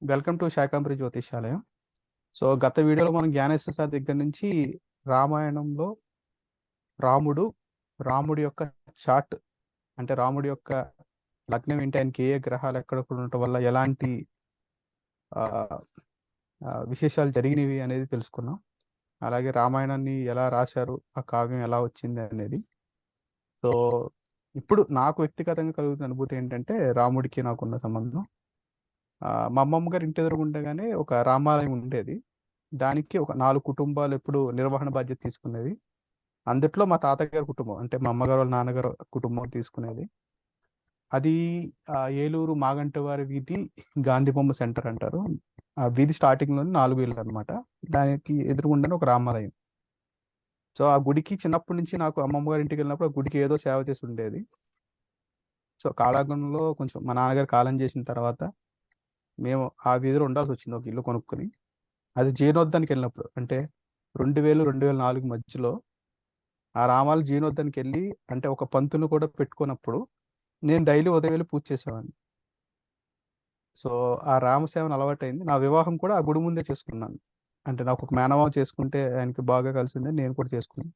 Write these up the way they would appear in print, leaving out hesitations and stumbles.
Welcome to Shakambari Jyotishalayam. So గత వీడియోలో మనం జ్ఞానేశ్వర సార్ దగ్గర నుంచి రామాయణంలో రాముడు రాముడి యొక్క చార్ట్, అంటే రాముడి యొక్క లగ్నం ఏంటి, ఆయనకి ఏ గ్రహాలు ఎక్కడెక్కడ ఉండటం వల్ల ఎలాంటి ఆ, విశేషాలు జరిగినవి అనేది తెలుసుకున్నాం. అలాగే రామాయణాన్ని ఎలా రాశారు, ఆ కావ్యం ఎలా వచ్చింది అనేది. సో ఇప్పుడు నాకు వ్యక్తిగతంగా కలుగుతున్న అనుభూతి ఏంటంటే రాముడికి నాకున్న సంబంధం. మా అమ్మమ్మ గారి ఇంటి ఎదురుగుండగానే ఒక రామాలయం ఉండేది. దానికి ఒక 4 కుటుంబాలు ఎప్పుడు నిర్వహణ బాధ్యత తీసుకునేది. అందుట్లో మా తాతగారి కుటుంబం, అంటే మా అమ్మగారు వాళ్ళ నాన్నగారు కుటుంబం తీసుకునేది. అది ఏలూరు మాగంటివారి వీధి గాంధీ బొమ్మ సెంటర్ అంటారు. ఆ వీధి స్టార్టింగ్ లోనే 4 ఇళ్ళు అనమాట. దానికి ఎదురుగుండానే ఒక రామాలయం. సో ఆ గుడికి చిన్నప్పటి నుంచి నాకు అమ్మమ్మ గారి ఇంటికి వెళ్ళినప్పుడు ఆ గుడికి ఏదో సేవ చేసి ఉండేది. సో కాలాగంలో కొంచెం మా నాన్నగారు కాలం చేసిన తర్వాత మేము ఆ వీధిలో ఉండాల్సి వచ్చింది, ఒక ఇల్లు కొనుక్కుని. అది జీర్ణోద్ధానికి వెళ్ళినప్పుడు, అంటే 2000-2004 మధ్యలో ఆ రామాల జీర్ణోద్ధానికి వెళ్ళి, అంటే ఒక పంతును కూడా పెట్టుకున్నప్పుడు నేను డైలీ ఉదయం వెళ్ళి పూజ చేసేవాడిని. సో ఆ రామసేవను అలవాటైంది. నా వివాహం కూడా ఆ గుడి ముందే చేసుకున్నాను. అంటే నాకు ఒక మేనమామ చేసుకుంటే ఆయనకి బాగా కలిసిందని నేను కూడా చేసుకున్నాను.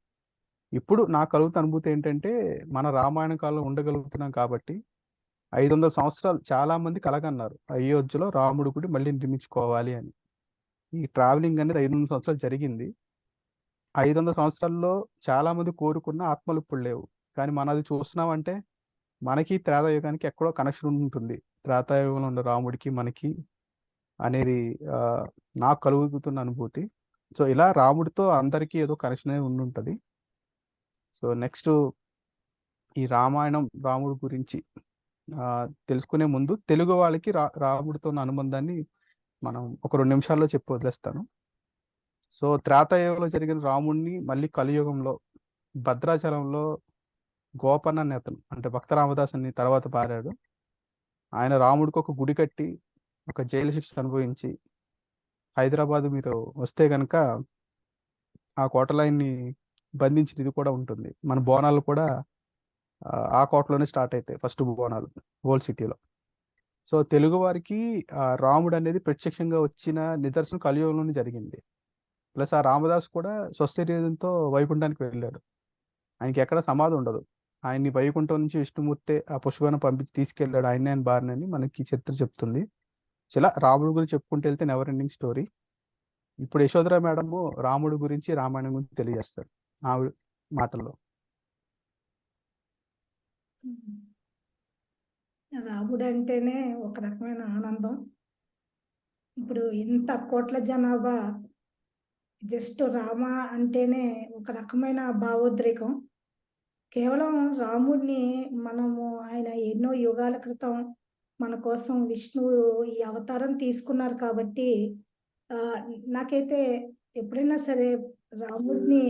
ఇప్పుడు నాకు కలుగుతున్న అనుభూతి ఏంటంటే, మన రామాయణ కాలంలో ఉండగలుగుతున్నాం కాబట్టి 500 సంవత్సరాలు చాలా మంది కలగన్నారు అయోధ్యలో రాముడి గుడి మళ్ళీ నిర్మించుకోవాలి అని. ఈ ట్రావెలింగ్ అనేది 500 సంవత్సరాలు జరిగింది. 500 సంవత్సరాల్లో చాలా మంది కోరుకున్న ఆత్మలు ఇప్పుడు లేవు. కానీ మనది చూస్తున్నామంటే మనకి త్రేతాయుగానికి ఎక్కడో కనెక్షన్ ఉంటుంది. త్రేతాయుగంలో ఉన్న రాముడికి మనకి అనేది ఆ, నాకు కలుగుతున్న అనుభూతి. సో ఇలా రాముడితో అందరికీ ఏదో కనెక్షన్ అనేది ఉండుంటది. సో నెక్స్ట్ ఈ రామాయణం రాముడి గురించి తెలుసుకునే ముందు తెలుగు వాళ్ళకి రాముడితో ఉన్న అనుబంధాన్ని మనం ఒక 2 నిమిషాల్లో చెప్పి వదిలేస్తాను. సో త్రేతాయుగంలో జరిగిన రాముడిని మళ్ళీ కలియుగంలో భద్రాచలంలో గోపన్న అనే అతను, అంటే భక్త రామదాస్ అని తర్వాత పారాడు. ఆయన రాముడికి ఒక గుడి కట్టి ఒక జైలు శిక్ష అనుభవించి హైదరాబాద్ మీరు వస్తే కనుక ఆ కోటలో ఆయన్ని బంధించిన ఇది కూడా ఉంటుంది. మన బోనాలు కూడా ఆ కోటలోనే స్టార్ట్ అవుతాయి, ఫస్ట్ బోనాలు ఓల్డ్ సిటీలో. సో తెలుగు వారికి రాముడు అనేది ప్రత్యక్షంగా వచ్చిన నిదర్శనం కలియుగంలోనే జరిగింది. ప్లస్ ఆ రామదాస్ కూడా స్వశరీరంతో వైకుంఠానికి వెళ్ళాడు. ఆయనకి ఎక్కడ సమాధి ఉండదు. ఆయన్ని వైకుంఠం నుంచి విష్ణుమూర్తి ఆ పుష్పను పంపించి తీసుకెళ్ళాడు ఆయన్ని, ఆయన బారినని మనకి చరిత్ర చెప్తుంది. ఇలా రాముడి గురించి చెప్పుకుంటూ వెళ్తే నెవర్ ఎండింగ్ స్టోరీ. ఇప్పుడు యశోధర మేడము రాముడి గురించి రామాయణం గురించి తెలియజేస్తారు ఆవిడ మాటల్లో. రాముడు అంటేనే ఒక రకమైన ఆనందం. ఇప్పుడు ఇంత కోట్ల జనాభా జస్ట్ రామ అంటేనే ఒక రకమైన భావోద్రేకం. కేవలం రాముడిని మనము ఆయన ఎన్నో యుగాల క్రితం మన కోసం విష్ణువు ఈ అవతారం తీసుకున్నారు కాబట్టి నాకైతే ఎప్పుడైనా సరే రాముడిని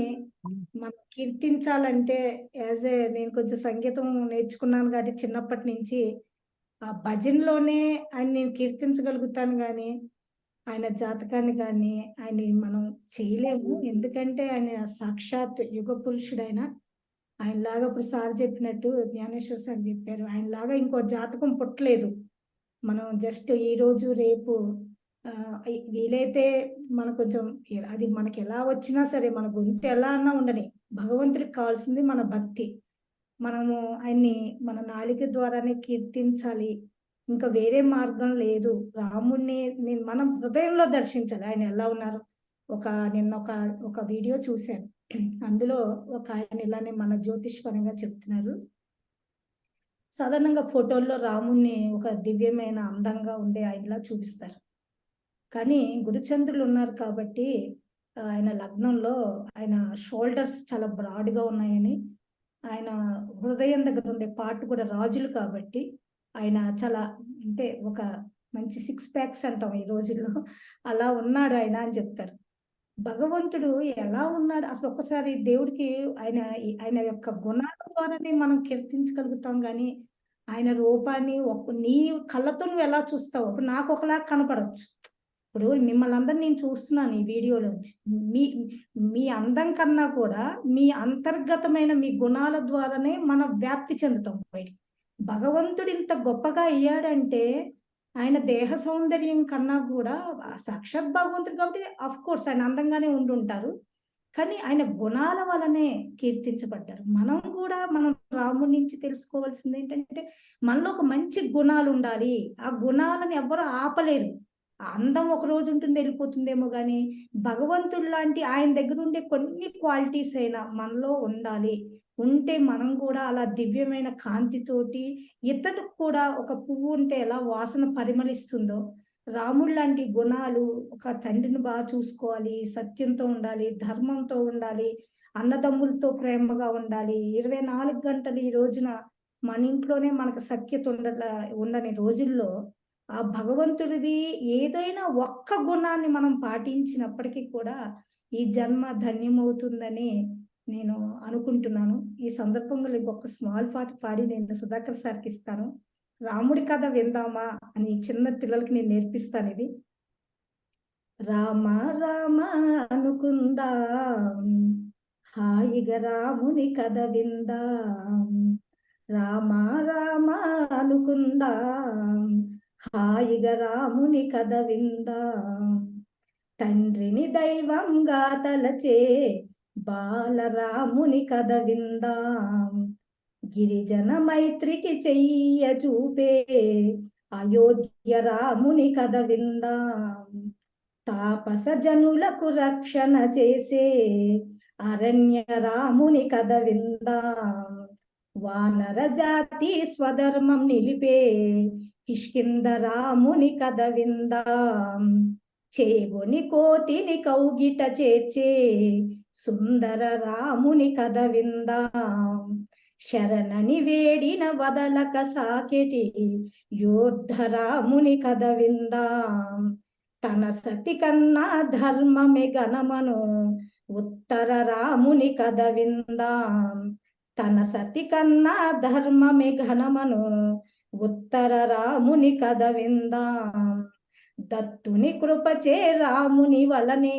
మనం కీర్తించాలంటే నేను కొంచెం సంగీతం నేర్చుకున్నాను కాబట్టి చిన్నప్పటి నుంచి ఆ భజనలోనే ఆయన నేను కీర్తించగలుగుతాను కానీ ఆయన జాతకాన్ని కానీ ఆయన్ని మనం చేయలేము. ఎందుకంటే ఆయన సాక్షాత్ యుగ పురుషుడైన ఆయనలాగా ఇప్పుడు సార్ చెప్పినట్టు జ్ఞానేశ్వర్ సార్ చెప్పారు, ఆయనలాగా ఇంకో జాతకం పుట్టలేదు. మనం జస్ట్ ఈరోజు రేపు వీలైతే మన కొంచెం అది మనకి ఎలా వచ్చినా సరే, మన గొంతు ఎలా అన్నా ఉండని, భగవంతుడికి కావాల్సింది మన భక్తి. మనము ఆయన్ని మన నాలిక ద్వారానే కీర్తించాలి, ఇంకా వేరే మార్గం లేదు. రాముణ్ణి మనం హృదయంలో దర్శించాలి. ఆయన ఎలా ఉన్నారు. నిన్న ఒక వీడియో చూశాను. అందులో ఒక ఆయన ఇలానే మన జ్యోతిష్పరంగా చెప్తున్నారు. సాధారణంగా ఫోటోల్లో రాముణ్ణి ఒక దివ్యమైన అందంగా ఉండే ఆయనలా చూపిస్తారు. కానీ గురుచంద్రులు ఉన్నారు కాబట్టి ఆయన లగ్నంలో ఆయన షోల్డర్స్ చాలా బ్రాడ్గా ఉన్నాయని, ఆయన హృదయం దగ్గర ఉండే పార్ట్ కూడా రాజులు కాబట్టి ఆయన చాలా, అంటే ఒక మంచి 6 ప్యాక్స్ అంటాం ఈ రోజుల్లో, అలా ఉన్నాడు ఆయన అని చెప్తారు. భగవంతుడు ఎలా ఉన్నాడు అసలు ఒక్కసారి దేవుడికి ఆయన ఆయన యొక్క గుణాల ద్వారానే మనం కీర్తించగలుగుతాం కానీ ఆయన రూపాన్ని నీ కళ్ళతో నువ్వు ఎలా చూస్తావు. ఇప్పుడు నాకు ఒకలాగా కనపడవచ్చు. ఇప్పుడు మిమ్మల్ని అందరిని నేను చూస్తున్నాను ఈ వీడియోలోంచి. మీ మీ అందం కన్నా కూడా మీ అంతర్గతమైన మీ గుణాల ద్వారానే మనం వ్యాప్తి చెందుతాం బయటికి. భగవంతుడు ఇంత గొప్పగా అయ్యాడంటే ఆయన దేహ సౌందర్యం కన్నా కూడా సాక్షాత్ భగవంతుడు కాబట్టి కోర్స్ ఆయన అందంగానే ఉండుంటారు. కానీ ఆయన గుణాల వలనే కీర్తించబడ్డారు. మనం రాముడి నుంచి తెలుసుకోవాల్సిందేంటంటే, మనలో ఒక మంచి గుణాలుండాలి. ఆ గుణాలను ఎవ్వరు ఆపలేరు. ఆ అందం ఒక రోజు ఉంటుంది ఎళ్ళిపోతుందేమో గానీ, భగవంతుడిలాంటి ఆయన దగ్గరుండే కొన్ని క్వాలిటీస్ అయినా మనలో ఉండాలి. ఉంటే మనం కూడా అలా దివ్యమైన కాంతితోటి ఇతరులకు కూడా ఒక పువ్వు ఉంటే ఎలా వాసన పరిమళిస్తుందో, రాముడిలాంటి గుణాలు ఒక తండ్రిని చూసుకోవాలి, సత్యంతో ఉండాలి, ధర్మంతో ఉండాలి, అన్నదమ్ములతో ప్రేమగా ఉండాలి. 24 గంటలు ఈ రోజున మన ఇంట్లోనే మనకు సఖ్యత ఉండని రోజుల్లో, ఆ భగవంతుడిది ఏదైనా ఒక్క గుణాన్ని మనం పాటించినప్పటికీ కూడా, ఈ జన్మ ధన్యమవుతుందని నేను అనుకుంటున్నాను. ఈ సందర్భంలో ఇంకొక స్మాల్ పాట పాడి నేను సుధాకర్ సార్‌కిస్తాను. రాముడి కథ విందామా అని చిన్న పిల్లలకి నేను నేర్పిస్తానిది. రామ రామ అనుకుందాం, హాయిగా రాముని కథ విందాం. రామ రామ అనుకుందాం, హాయిగా రాముని కథ విందాం. తండ్రిని దైవంగా తలచే బాలరాముని కథ విందాం. గిరిజన మైత్రికి చెయ్య చూపే అయోధ్య రాముని కథ విందాం. తాపస జనులకు రక్షణ చేసే అరణ్య రాముని కథ విందాం. వానర జాతి స్వధర్మం నిలిపే కిష్కింధ రాముని కథ విందాం. చేగొని కోతిని కౌగిట చేర్చే సుందర రాముని కథ విందాం. శరణని వేడిన వదలక సాకెటి యోద్ధ రాముని కథ విందాం. తన సతి కన్నా ధర్మమే గణమను ఉత్తర రాముని కథ విందాం. తన సతి కన్నా ధర్మమే ఘనమను ఉత్తర రాముని కథ విందాం. దత్తుని కృపచే రాముని వలనే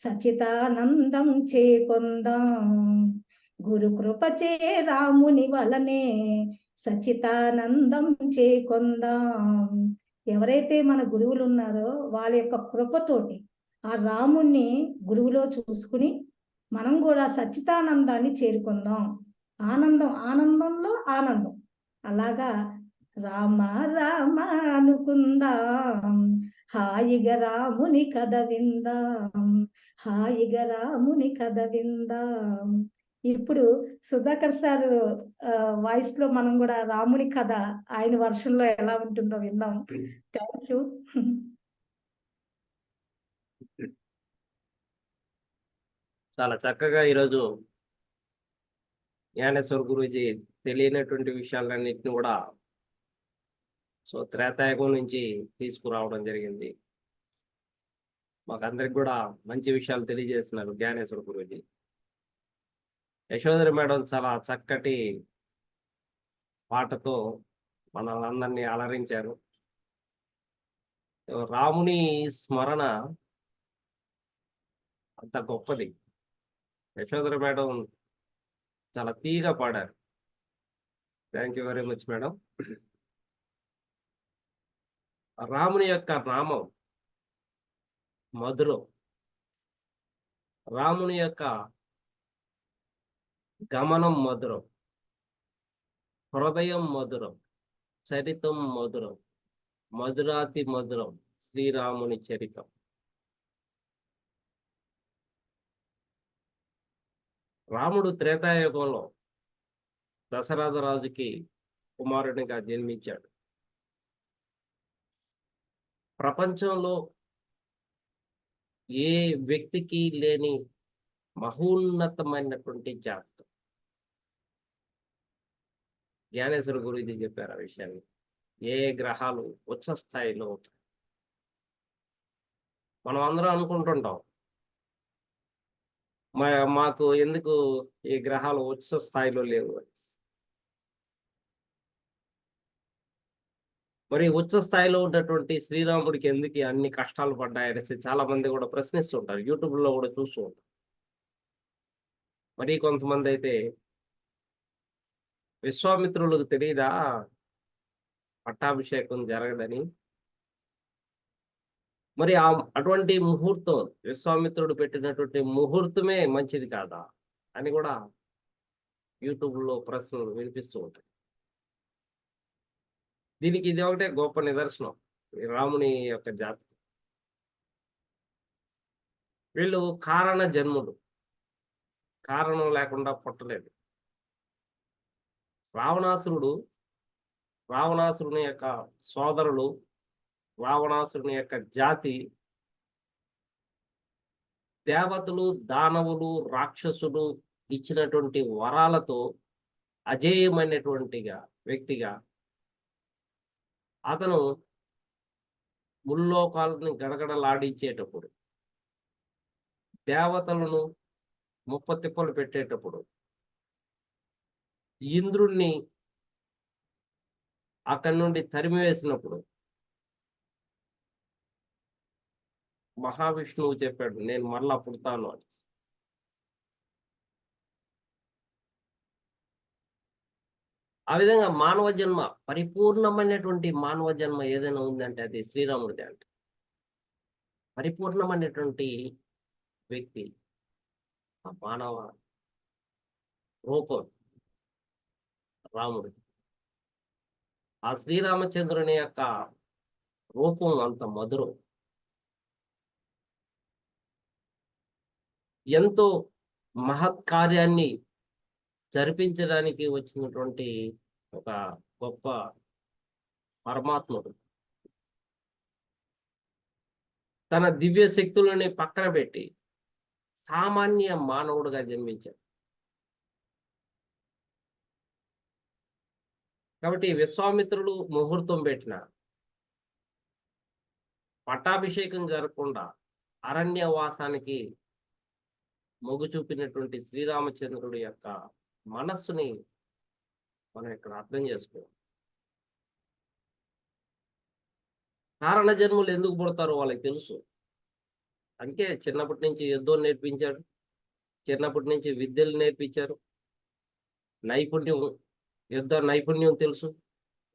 సచితానందం చేకొందాం. గురు కృపచే రాముని వలనే సచితానందం చేకొందాం. ఎవరైతే మన గురువులు ఉన్నారో వాళ్ళ యొక్క కృపతోటి ఆ రాముణ్ణి గురువులో చూసుకుని మనం కూడా సచ్చితానందాన్ని చేరుకుందాం. ఆనందంలో ఆనందం. అలాగా రామ రామ అనుకుందాం, హాయిగా రాముని కథ విందాం. హాయిగా రాముని కథ విందాం. ఇప్పుడు సుధాకర్ సార్ వాయిస్ లో మనం కూడా రాముని కథ ఆయన వర్షంలో ఎలా ఉంటుందో విందాం. Thank you. చాలా చక్కగా ఈరోజు జ్ఞానేశ్వర్ గురూజీ తెలియనటువంటి విషయాలన్నింటినీ కూడా త్రేతాయుగం నుంచి తీసుకురావడం జరిగింది. మాకందరికి కూడా మంచి విషయాలు తెలియజేస్తున్నారు జ్ఞానేశ్వర్ గురూజీ. యశోధరి మేడం చాలా చక్కటి పాటతో మనల్ని అందరినీ అలరించారు. రాముని స్మరణ అంత గొప్పది. యశోధరి మేడం చాలా తీగా పాడారు. Thank you very much madam. రాముని యొక్క నామం మధురం, రాముని యొక్క గమనం మధురం, హృదయం మధురం, చరితం మధురం, మధురాతి మధురం శ్రీరాముని చరితం. రాముడు త్రేతాయుగంలో దశరథరాజుకి కుమారునిగా జన్మించాడు. ప్రపంచంలో ఏ వ్యక్తికి లేని మహోన్నతమైనటువంటి జాతకం. జ్ఞానేశ్వర గురూజీ చెప్పారు ఆ విషయాన్ని. ఏ గ్రహాలు ఉచ్చ స్థాయిలో ఉంటాయి. మనం అందరం అనుకుంటుంటాం మాకు ఎందుకు ఈ గ్రహాలు ఉచ్చ స్థాయిలో లేవు అని. మరి ఉచ్చ స్థాయిలో ఉన్నటువంటి శ్రీరాముడికి ఎందుకు అన్ని కష్టాలు పడ్డాయనేసి చాలా మంది కూడా ప్రశ్నిస్తుంటారు. యూట్యూబ్లో కూడా చూస్తూ ఉంటారు. మరి కొంతమంది అయితే విశ్వామిత్రులకు తెలియదా పట్టాభిషేకం జరగదని, మరి అటువంటి ముహూర్తం విశ్వామిత్రుడు పెట్టినటువంటి ముహూర్తమే మంచిది కాదా అని కూడా యూట్యూబ్లో ప్రశ్నలు వినిపిస్తూ ఉంటాయి. దీనికి ఇది ఒకటే గొప్ప నిదర్శనం ఈ రాముని యొక్క జాతి. వీళ్ళు కారణ జన్ములు, కారణం లేకుండా పుట్టలేదు. రావణాసురుని యొక్క సోదరులు, రావణాసురుని యొక్క జాతి దేవతలు, దానవులు, రాక్షసులు ఇచ్చినటువంటి వరాలతో అజేయమైనటువంటి వ్యక్తిగా అతను ముల్లోకాలని గడగడలాడించేటప్పుడు, దేవతలను ముప్పతిప్పలు పెట్టేటప్పుడు, ఇంద్రుణ్ణి అక్కడి నుండి తరిమివేసినప్పుడు మహావిష్ణువు చెప్పాడు, నేను మరలా పుడతాను అని. ఆ విధంగా మానవ జన్మ, పరిపూర్ణమైనటువంటి మానవ జన్మ ఏదైనా ఉందంటే అది శ్రీరాముడిదే అంట. పరిపూర్ణమైనటువంటి వ్యక్తి ఆ మానవ రూపం రాముడు. ఆ శ్రీరామచంద్రుని యొక్క రూపం అంత మధురం, ఎంతో మహత్ కార్యాన్ని జరిపించడానికి వచ్చినటువంటి ఒక గొప్ప పరమాత్ముడు. తన దివ్య శక్తులని పక్కన పెట్టి సామాన్య మానవుడుగా జన్మించాడు. కాబట్టి విశ్వామిత్రుడు ముహూర్తం పెట్టిన పట్టాభిషేకం జరగకుండా అరణ్యవాసానికి మొగ్గు చూపినటువంటి శ్రీరామచంద్రుడి యొక్క మనస్సుని మనం ఇక్కడ అర్థం చేసుకోవాలి. కారణ జన్ములు ఎందుకు పుడతారో వాళ్ళకి తెలుసు. అందుకే చిన్నప్పటి నుంచి యుద్ధం నేర్పించాడు, చిన్నప్పటి నుంచి విద్యలు నేర్పించారు, యుద్ధ నైపుణ్యం తెలుసు,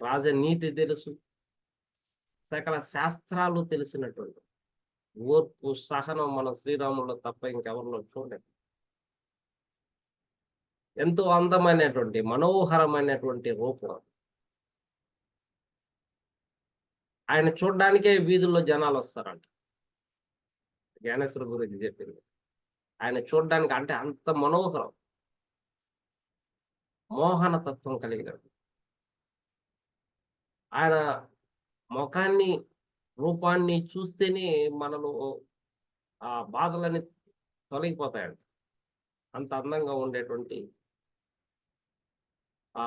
రాజనీతి తెలుసు, సకల శాస్త్రాలు తెలిసినటువంటి ఓర్పు, సహనం మన శ్రీరాములో తప్ప ఇంకెవరిలో చూడలేదు. ఎంతో అందమైనటువంటి మనోహరమైనటువంటి రూపం. ఆయన చూడడానికే వీధుల్లో జనాలు వస్తారంట. జ్ఞానేశ్వర గురించి చెప్పింది. ఆయన చూడడానికి అంటే అంత మనోహరం, మోహన తత్వం కలిగినట్టు. ఆయన ముఖాన్ని, రూపాన్ని చూస్తేనే మనలో ఆ బాధలని తొలగిపోతాయంట. అంత అందంగా ఉండేటువంటి ఆ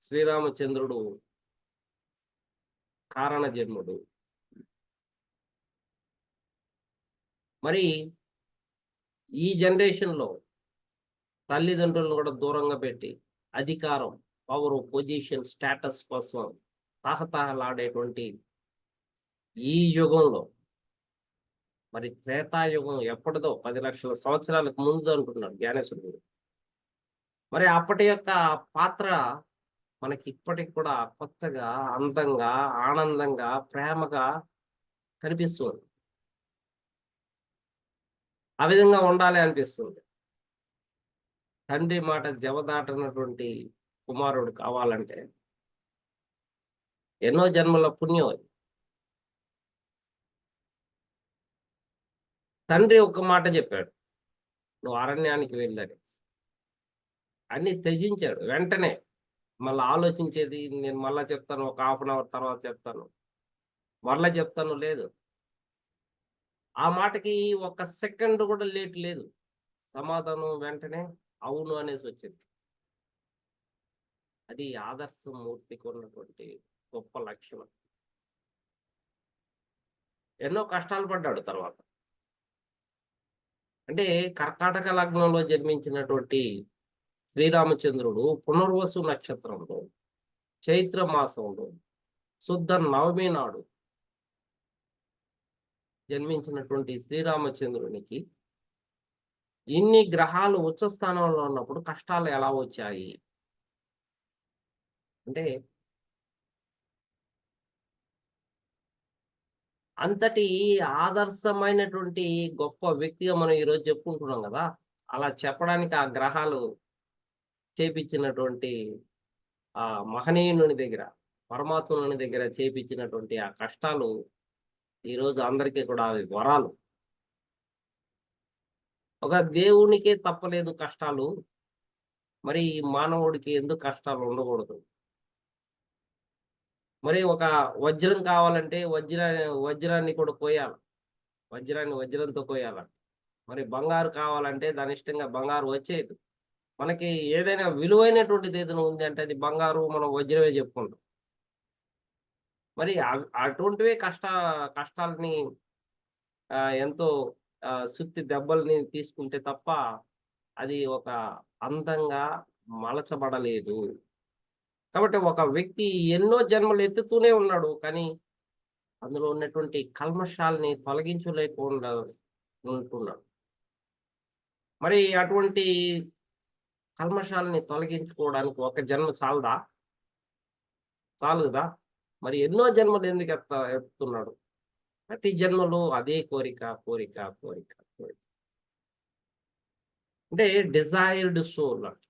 శ్రీరామచంద్రుడు కారణ జన్ముడు. మరి ఈ జనరేషన్లో తల్లిదండ్రులను కూడా దూరంగా పెట్టి అధికారం, పవర్, పొజిషన్, స్టేటస్ కోసం తహతహలాడేటువంటి ఈ యుగంలో, మరి త్రేతాయుగం ఎప్పటిదో 10 లక్షల సంవత్సరాలకు ముందు అంటున్నాడు జ్ఞానేశ్వరుడు. మరి అప్పటి యొక్క పాత్ర మనకి ఇప్పటికి కూడా కొత్తగా, అందంగా, ఆనందంగా, ప్రేమగా కనిపిస్తుంది. ఆ విధంగా ఉండాలి అనిపిస్తుంది. తండ్రి మాట జవదాటనటువంటి కుమారుడు కావాలంటే ఎన్నో జన్మల పుణ్యం అది. తండ్రి ఒక మాట చెప్పాడు, నువ్వు అరణ్యానికి వెళ్ళని. అన్ని త్యజించాడు వెంటనే. మళ్ళీ ఆలోచించేది, నేను మళ్ళా చెప్తాను, ఒక హాఫ్ అన్ అవర్ తర్వాత చెప్తాను, మళ్ళా చెప్తాను లేదు. ఆ మాటకి ఒక సెకండ్ కూడా లేట్ లేదు. సమాధానం వెంటనే అవును అనేసి వచ్చింది. అది ఆదర్శమూర్తికి ఉన్నటువంటి గొప్ప లక్షణం. ఎన్నో కష్టాలు పడ్డాడు తర్వాత. అంటే కర్కాటక లగ్నంలో జన్మించినటువంటి శ్రీరామచంద్రుడు పునర్వసు నక్షత్రంలో చైత్ర మాసంలో శుద్ధ నవమి నాడు జన్మించినటువంటి శ్రీరామచంద్రునికి ఇన్ని గ్రహాలు ఉచ్చ స్థానంలో ఉన్నప్పుడు కష్టాలు ఎలా వచ్చాయి అంటే అంతటి ఆదర్శమైనటువంటి గొప్ప వ్యక్తిగా మనం ఈరోజు చెప్పుకుంటున్నాం కదా! అలా చెప్పడానికి ఆ గ్రహాలు చేపించినటువంటి ఆ మహనీయుని దగ్గర, పరమాత్ముని దగ్గర చేపించినటువంటి ఆ కష్టాలు ఈరోజు అందరికీ కూడా అవి వరాలు. ఒక దేవునికే తప్పలేదు కష్టాలు. మరి ఈ మానవుడికి ఎందుకు కష్టాలు ఉండకూడదు? మరి ఒక వజ్రం కావాలంటే వజ్రాన్ని కూడా కోయాల. వజ్రాన్ని వజ్రంతో కోయాల. మరి బంగారు కావాలంటే దాని ఇష్టంగా బంగారు వచ్చేది. మనకి ఏదైనా విలువైనటువంటిది ఏదైనా ఉంది అంటే అది బంగారు, మనం వజ్రమే చెప్పుకుంటాం. మరి అటువంటివే కష్టాలని ఎంతో సుత్తి దెబ్బల్ని తీసుకుంటే తప్ప అది ఒక అందంగా మలచబడలేదు. కాబట్టి ఒక వ్యక్తి ఎన్నో జన్మలు ఎత్తుతూనే ఉన్నాడు. కానీ అందులో ఉన్నటువంటి కల్మషాల్ని తొలగించలేకుండా ఉంటున్నాడు. మరి అటువంటి కల్మషాలని తొలగించుకోవడానికి ఒక జన్మ చాలదా? చాలు గదా! మరి ఎన్నో జన్మలు ఎందుకు ఎత్తుతున్నాడు? ప్రతి జన్మలో అదే కోరిక, కోరిక, కోరిక, కోరిక. అంటే డిజైర్డ్ సోల్ అంట.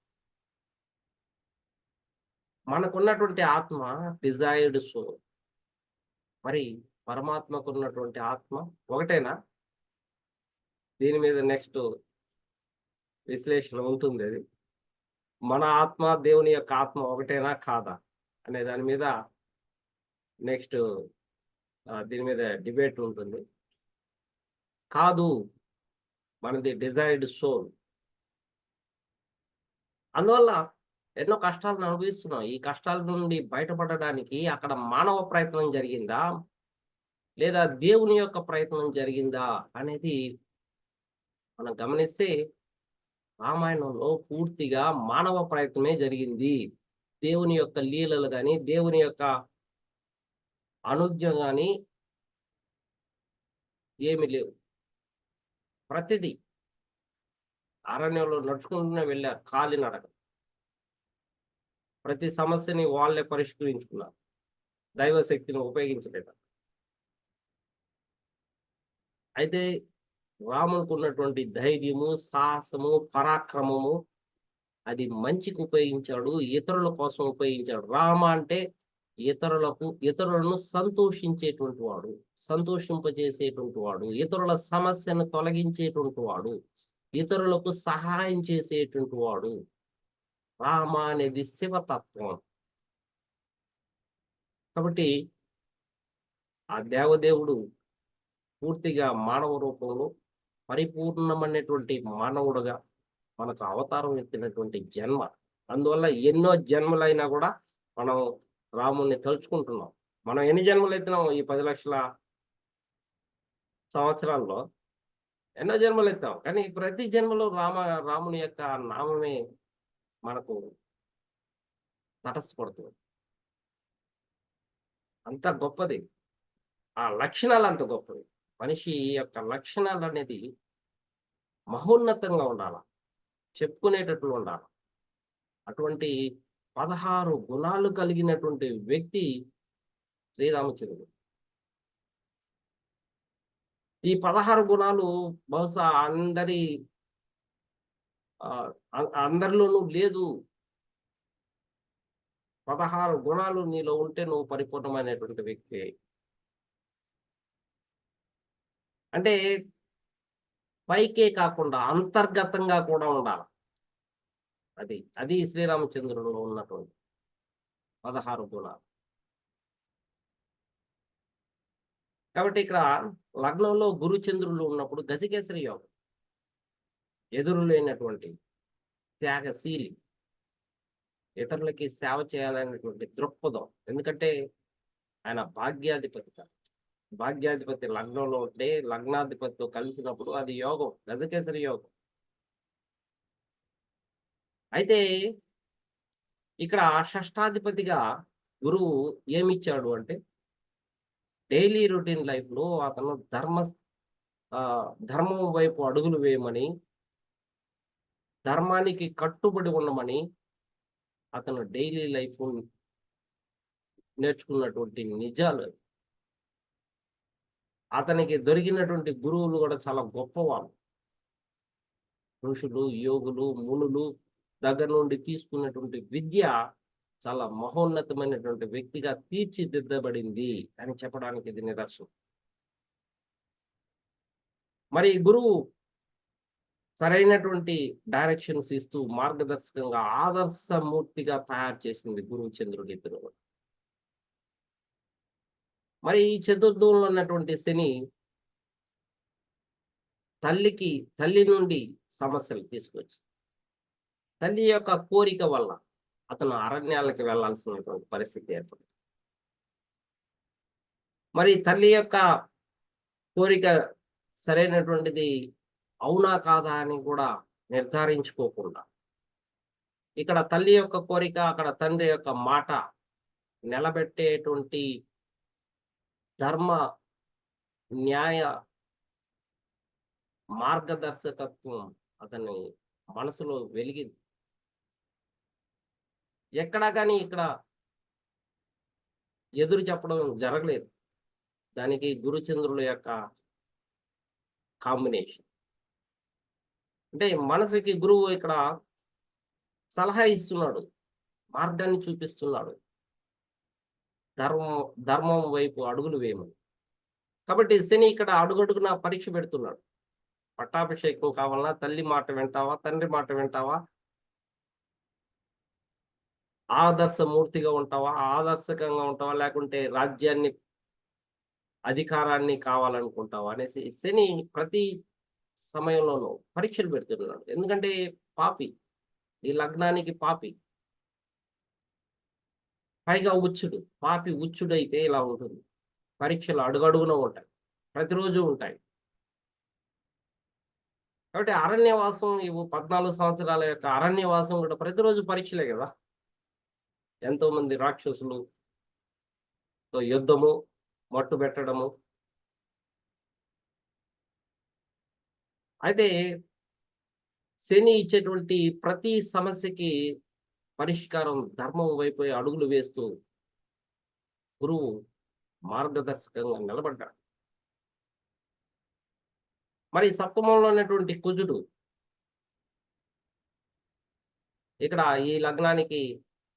మనకున్నటువంటి ఆత్మ డిజైర్డ్ సోల్. మరి పరమాత్మకున్నటువంటి ఆత్మ ఒకటేనా? దీని మీద నెక్స్ట్ విశ్లేషణ ఉంటుందది. మన ఆత్మ, దేవుని యొక్క ఆత్మ ఒకటేనా? కాదా? అనే దాని మీద నెక్స్ట్ దీని మీద డిబేట్ ఉంటుంది. కాదు. మనది డిజైర్డ్ సోల్. అందువల్ల ఎన్నో కష్టాలను అనుభవిస్తున్నాం. ఈ కష్టాల నుండి బయటపడడానికి అక్కడ మానవ ప్రయత్నం జరిగిందా? లేదా దేవుని యొక్క ప్రయత్నం జరిగిందా? అనేది మనం గమనిస్తే రామాయణంలో పూర్తిగా మానవ ప్రయత్నమే జరిగింది. దేవుని యొక్క లీలలు గాని, దేవుని యొక్క అనుజ్ఞ గాని ఏమి లేవు. ప్రతిదీ అరణ్యంలో నడుచుకుంటూనే వెళ్ళారు కాలినడక. ప్రతి సమస్యని వాళ్ళే పరిష్కరించుకున్నారు. దైవ శక్తిని ఉపయోగించలేదు. అయితే రామునికి ఉన్నటువంటి ధైర్యము, సాహసము, పరాక్రమము అది మంచికి ఉపయోగించాడు. ఇతరుల కోసం ఉపయోగించాడు. రామ అంటే ఇతరులను సంతోషించేటువంటి వాడు, సంతోషింపజేసేటువంటి వాడు, ఇతరుల సమస్యను తొలగించేటువంటి వాడు, ఇతరులకు సహాయం చేసేటువంటి వాడు. రామ అనేది శివతత్వం. కాబట్టి ఆ దేవదేవుడు పూర్తిగా మానవ రూపంలో పరిపూర్ణమైనటువంటి మానవుడుగా మనకు అవతారం ఎత్తినటువంటి జన్మ. అందువల్ల ఎన్నో జన్మలైనా కూడా మనం రాముడిని తలుచుకుంటున్నాం. మనం ఎన్ని జన్మలు ఎత్తినాం ఈ 10 లక్షల సంవత్సరాల్లో? ఎన్నో జన్మలు ఎత్తాం. కానీ ప్రతి జన్మలో రాముని యొక్క నామమే మనకు తటస్థపడుతుంది. అంత గొప్పది. ఆ లక్షణాలు అంత గొప్పవి. మనిషి యొక్క లక్షణాలనేది మహోన్నతంగా ఉండాల. చెప్పుకునేటట్లు ఉండాలి. అటువంటి 16 గుణాలు కలిగినటువంటి వ్యక్తి శ్రీరామచంద్రుడు. ఈ 16 గుణాలు బహుశా అందరిలోనూ లేదు. 16 గుణాలు నీలో ఉంటే నువ్వు పరిపూర్ణమైనటువంటి వ్యక్తి. అంటే పైకే కాకుండా అంతర్గతంగా కూడా ఉండాలి. అది శ్రీరామచంద్రుడిలో ఉన్నటువంటి 16 గుణాలు. కాబట్టి ఇక్కడ లగ్నంలో గురుచంద్రులు ఉన్నప్పుడు గజకేసరి యోగం. ఎదురు లేనటువంటి త్యాగశీలి, ఇతరులకి సేవ చేయాలనేటువంటి దృక్పథం. ఎందుకంటే ఆయన భాగ్యాధిపతి కాదు. భాగ్యాధిపతి లగ్నంలో ఉంటే లగ్నాధిపతితో కలిసినప్పుడు అది యోగం, గజకేసరి యోగం. అయితే ఇక్కడ షష్టాధిపతిగా గురువు ఏమిచ్చాడు అంటే డైలీ రొటీన్ లైఫ్‌లో అతను ధర్మం వైపు అడుగులు వేయమని, ధర్మానికి కట్టుబడి ఉండమని అతను డైలీ లైఫ్ నేర్చుకున్నటువంటి నిజాలు. అతనికి దొరికినటువంటి గురువులు కూడా చాలా గొప్పవాళ్ళు. ఋషులు, యోగులు, మునులు దగ్గర నుండి తీసుకున్నటువంటి విద్య చాలా మహోన్నతమైనటువంటి వ్యక్తిగా తీర్చిదిద్దబడింది అని చెప్పడానికి ఇది నిదర్శనం. మరి గురువు సరైనటువంటి డైరెక్షన్స్ ఇస్తూ మార్గదర్శకంగా ఆదర్శమూర్తిగా తయారు చేసింది గురువు చంద్రుడి ఇద్దరు. మరి ఈ చతుర్థంలో ఉన్నటువంటి శని తల్లి నుండి సమస్యలు తీసుకొచ్చి తల్లి యొక్క కోరిక వల్ల అతను అరణ్యాలకు వెళ్లాల్సినటువంటి పరిస్థితి ఏర్పడింది. మరి తల్లి యొక్క కోరిక సరైనటువంటిది అవునా కాదా అని కూడా నిర్ధారించుకోకుండా ఇక్కడ తల్లి యొక్క కోరిక, అక్కడ తండ్రి యొక్క మాట నిలబెట్టేటువంటి ధర్మ న్యాయ మార్గదర్శకత్వం అతని మనసులో వెలిగింది. ఎక్కడా కానీ ఇక్కడ ఎదురు చెప్పడం జరగలేదు. దానికి గురుచంద్రుల యొక్క కాంబినేషన్. అంటే మనసుకి గురువు ఇక్కడ సలహా ఇస్తున్నాడు, మార్గాన్ని చూపిస్తున్నాడు, ధర్మం వైపు అడుగులు వేయమని. కాబట్టి శని ఇక్కడ అడుగడుగున పరీక్ష పెడుతున్నాడు. పట్టాభిషేకం కావాలన్నా తల్లి మాట వింటావా, తండ్రి మాట వింటావా, ఆదర్శమూర్తిగా ఉంటావా, ఆదర్శకంగా ఉంటావా, లేకుంటే రాజ్యాన్ని అధికారాన్ని కావాలనుకుంటావా అనేసి శని ప్రతి సమయంలోనూ పరీక్షలు పెడుతున్నాడు. ఎందుకంటే పాపి, ఈ లగ్నానికి పాపి, పైగా ఉచ్చుడు. పాపి ఉచ్చుడైతే ఇలా ఉంటుంది. పరీక్షలు అడుగడుగున ఉంటాయి, ప్రతిరోజు ఉంటాయి. కాబట్టి అరణ్యవాసం, ఇవి 14 సంవత్సరాల యొక్క అరణ్యవాసం కూడా ప్రతిరోజు పరీక్షలే కదా. ఎంతో మంది రాక్షసులతో యుద్ధము, మట్టు పెట్టడము. అయితే శని ఇచ్చేటువంటి ప్రతి సమస్యకి పరిష్కారం ధర్మం వైపు అడుగులు వేస్తూ గురువు మార్గదర్శకంగా నిలబడ్డాడు. మరి సప్తమంలో ఉన్నటువంటి కుజుడు ఇక్కడ ఈ లగ్నానికి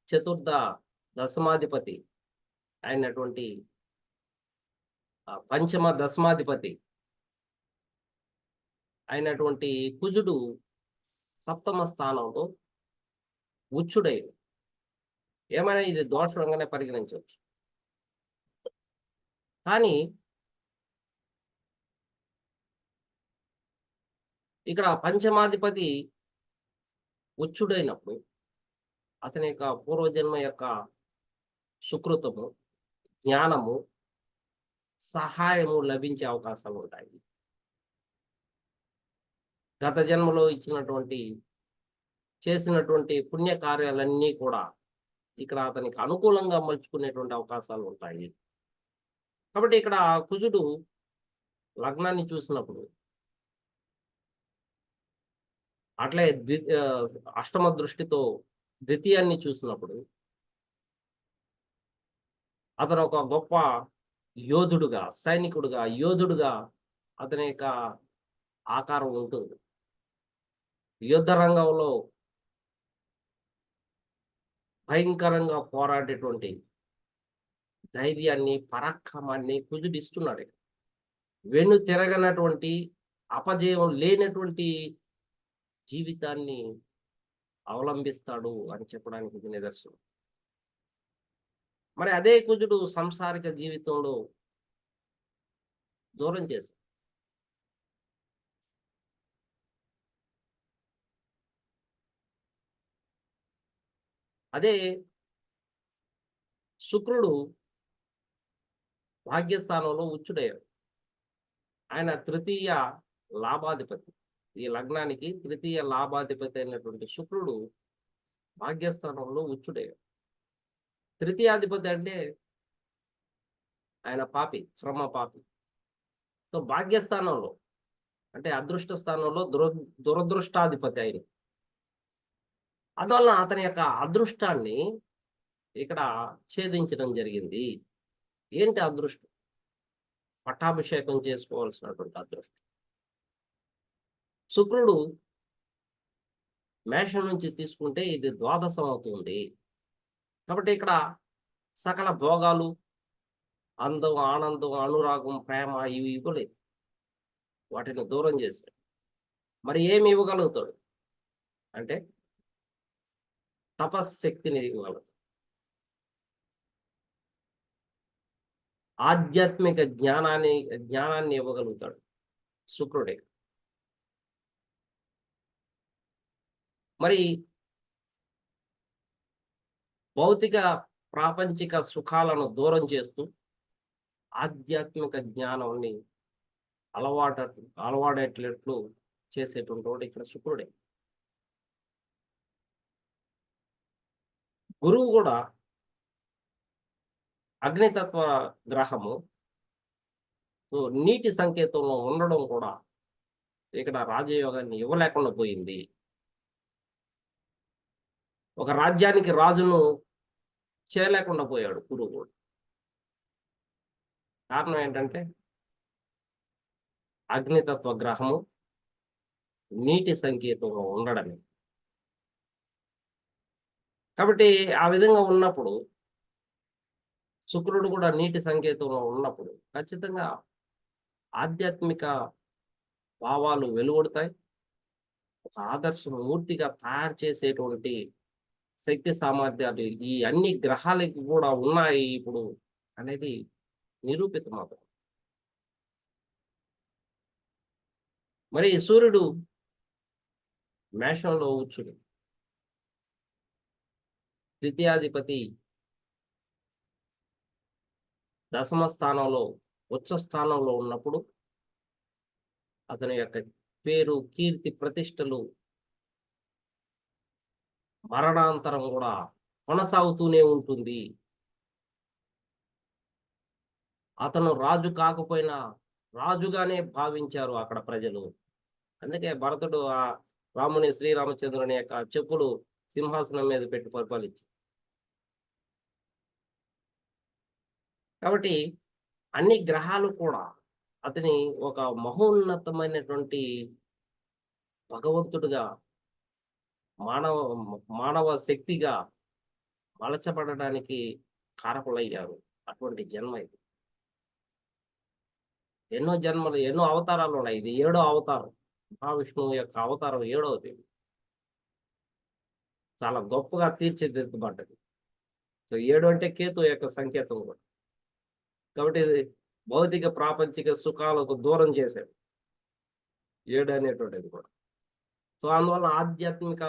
చతుర్థ దశమాధిపతి అయినటువంటి పంచమ దశమాధిపతి అయినటువంటి కుజుడు సప్తమ స్థానంలో ఉచ్చుడై, ఏమైనా ఇది దోషంగానే పరిగణించవచ్చు. కానీ ఇక్కడ పంచమాధిపతి ఉచ్చుడైనప్పుడు అతని యొక్క పూర్వజన్మ యొక్క సుకృతము, జ్ఞానము, సహాయము లభించే అవకాశాలు ఉంటాయి. గత జన్మలో చేసినటువంటి పుణ్యకార్యాలన్నీ కూడా ఇక్కడ అతనికి అనుకూలంగా మలుచుకునేటువంటి అవకాశాలు ఉంటాయి. కాబట్టి ఇక్కడ కుజుడు లగ్నాన్ని చూసినప్పుడు, అట్లే అష్టమ దృష్టితో ద్వితీయాన్ని చూసినప్పుడు అతను ఒక గొప్ప యోధుడుగా, సైనికుడుగా, యోధుడుగా అతని యొక్క ఆకారం ఉంటుంది. యుద్ధ రంగంలో భయంకరంగా పోరాడేటువంటి ధైర్యాన్ని, పరాక్రమాన్ని కుజుడిస్తున్నాడు. వెన్ను తిరగనటువంటి, అపజయం లేనటువంటి జీవితాన్ని అవలంబిస్తాడు అని చెప్పడానికి ఇది నిదర్శనం. మరి అదే కుజుడు సంసారిక జీవితంలో దూరం చేశాడు. అదే శుక్రుడు భాగ్యస్థానంలో ఉచ్చుడయ్యాడు. ఆయన తృతీయ లాభాధిపతి. ఈ లగ్నానికి తృతీయ లాభాధిపతి అయినటువంటి శుక్రుడు భాగ్యస్థానంలో ఉచ్చుడయ్యాడు. తృతీయాధిపతి అంటే ఆయన పాపి, శ్రమ పాపి. సో భాగ్యస్థానంలో అంటే అదృష్ట స్థానంలో దురదృష్టాధిపతి ఆయన. అందువల్ల అతని యొక్క అదృష్టాన్ని ఇక్కడ ఛేదించడం జరిగింది. ఏంటి అదృష్టం? పట్టాభిషేకం చేసుకోవాల్సినటువంటి అదృష్టం. శుక్రుడు మేషం నుంచి తీసుకుంటే ఇది ద్వాదశం అవుతుంది. కాబట్టి ఇక్కడ సకల భోగాలు, అందం, ఆనందం, అనురాగం, ప్రేమ ఇవి ఇవ్వలేదు. వాటిని దూరం చేశాడు. మరి ఏమి ఇవ్వగలుగుతాడు అంటే తపశ్శక్తిని ఇవ్వగలుగుతాడు. ఆధ్యాత్మిక జ్ఞానాన్ని ఇవ్వగలుగుతాడు శుక్రుడే. మరి భౌతిక ప్రాపంచిక సుఖాలను దూరం చేస్తూ ఆధ్యాత్మిక జ్ఞానాన్ని అలవాడేటట్లు చేసేటువంటి వాడు ఇక్కడ శుక్రుడే. గురువు కూడా అగ్నితత్వ గ్రహము, నీటి సంకేతంలో ఉండడం కూడా ఇక్కడ రాజయోగాన్ని ఇవ్వలేకుండా పోయింది. ఒక రాజ్యానికి రాజును చేయలేకుండా పోయాడు గురువు కూడా. కారణం ఏంటంటే అగ్నితత్వ గ్రహము నీటి సంకేతంలో ఉండడమే. కాబట్టి ఆ విధంగా ఉన్నప్పుడు శుక్రుడు కూడా నీటి సంకేతంలో ఉన్నప్పుడు ఖచ్చితంగా ఆధ్యాత్మిక భావాలు వెలువడతాయి. ఒక ఆదర్శ మూర్తిగా తయారు చేసేటువంటి శక్తి సామర్థ్యాలు ఈ అన్ని గ్రహాలకి కూడా ఉన్నాయి ఇప్పుడు అనేది నిరూపితమవుతుంది. మరి సూర్యుడు మేషంలో ఉచ్చుడు, ద్వితీయాధిపతి దశమ స్థానంలో ఉచ్చ స్థానంలో ఉన్నప్పుడు అతని యొక్క పేరు, కీర్తి, ప్రతిష్టలు మరణాంతరం కూడా కొనసాగుతూనే ఉంటుంది. అతను రాజు కాకపోయినా రాజుగానే భావించారు అక్కడ ప్రజలు. అందుకే భరతుడు ఆ రాముని, శ్రీరామచంద్రుని యొక్క చెప్పులు సింహాసనం మీద పెట్టి పరిపాలించారు. కాబట్టి అన్ని గ్రహాలు కూడా అతని ఒక మహోన్నతమైనటువంటి భగవంతుడిగా, మానవ శక్తిగా మలచబడడానికి కారకులయ్యారు. అటువంటి జన్మ ఇది. ఎన్నో జన్మలు, ఎన్నో అవతారాలు ఉన్నాయి. ఇది 7వ అవతారం. మహావిష్ణువు యొక్క అవతారం 7వది. చాలా గొప్పగా తీర్చిదిద్దబడ్డది. సో 7 అంటే కేతు యొక్క సంకేతం కూడా. కాబట్టి భౌతిక ప్రాపంచిక సుఖాలకు దూరం చేశాడు 7 అనేటువంటిది కూడా. సో అందువల్ల ఆధ్యాత్మిక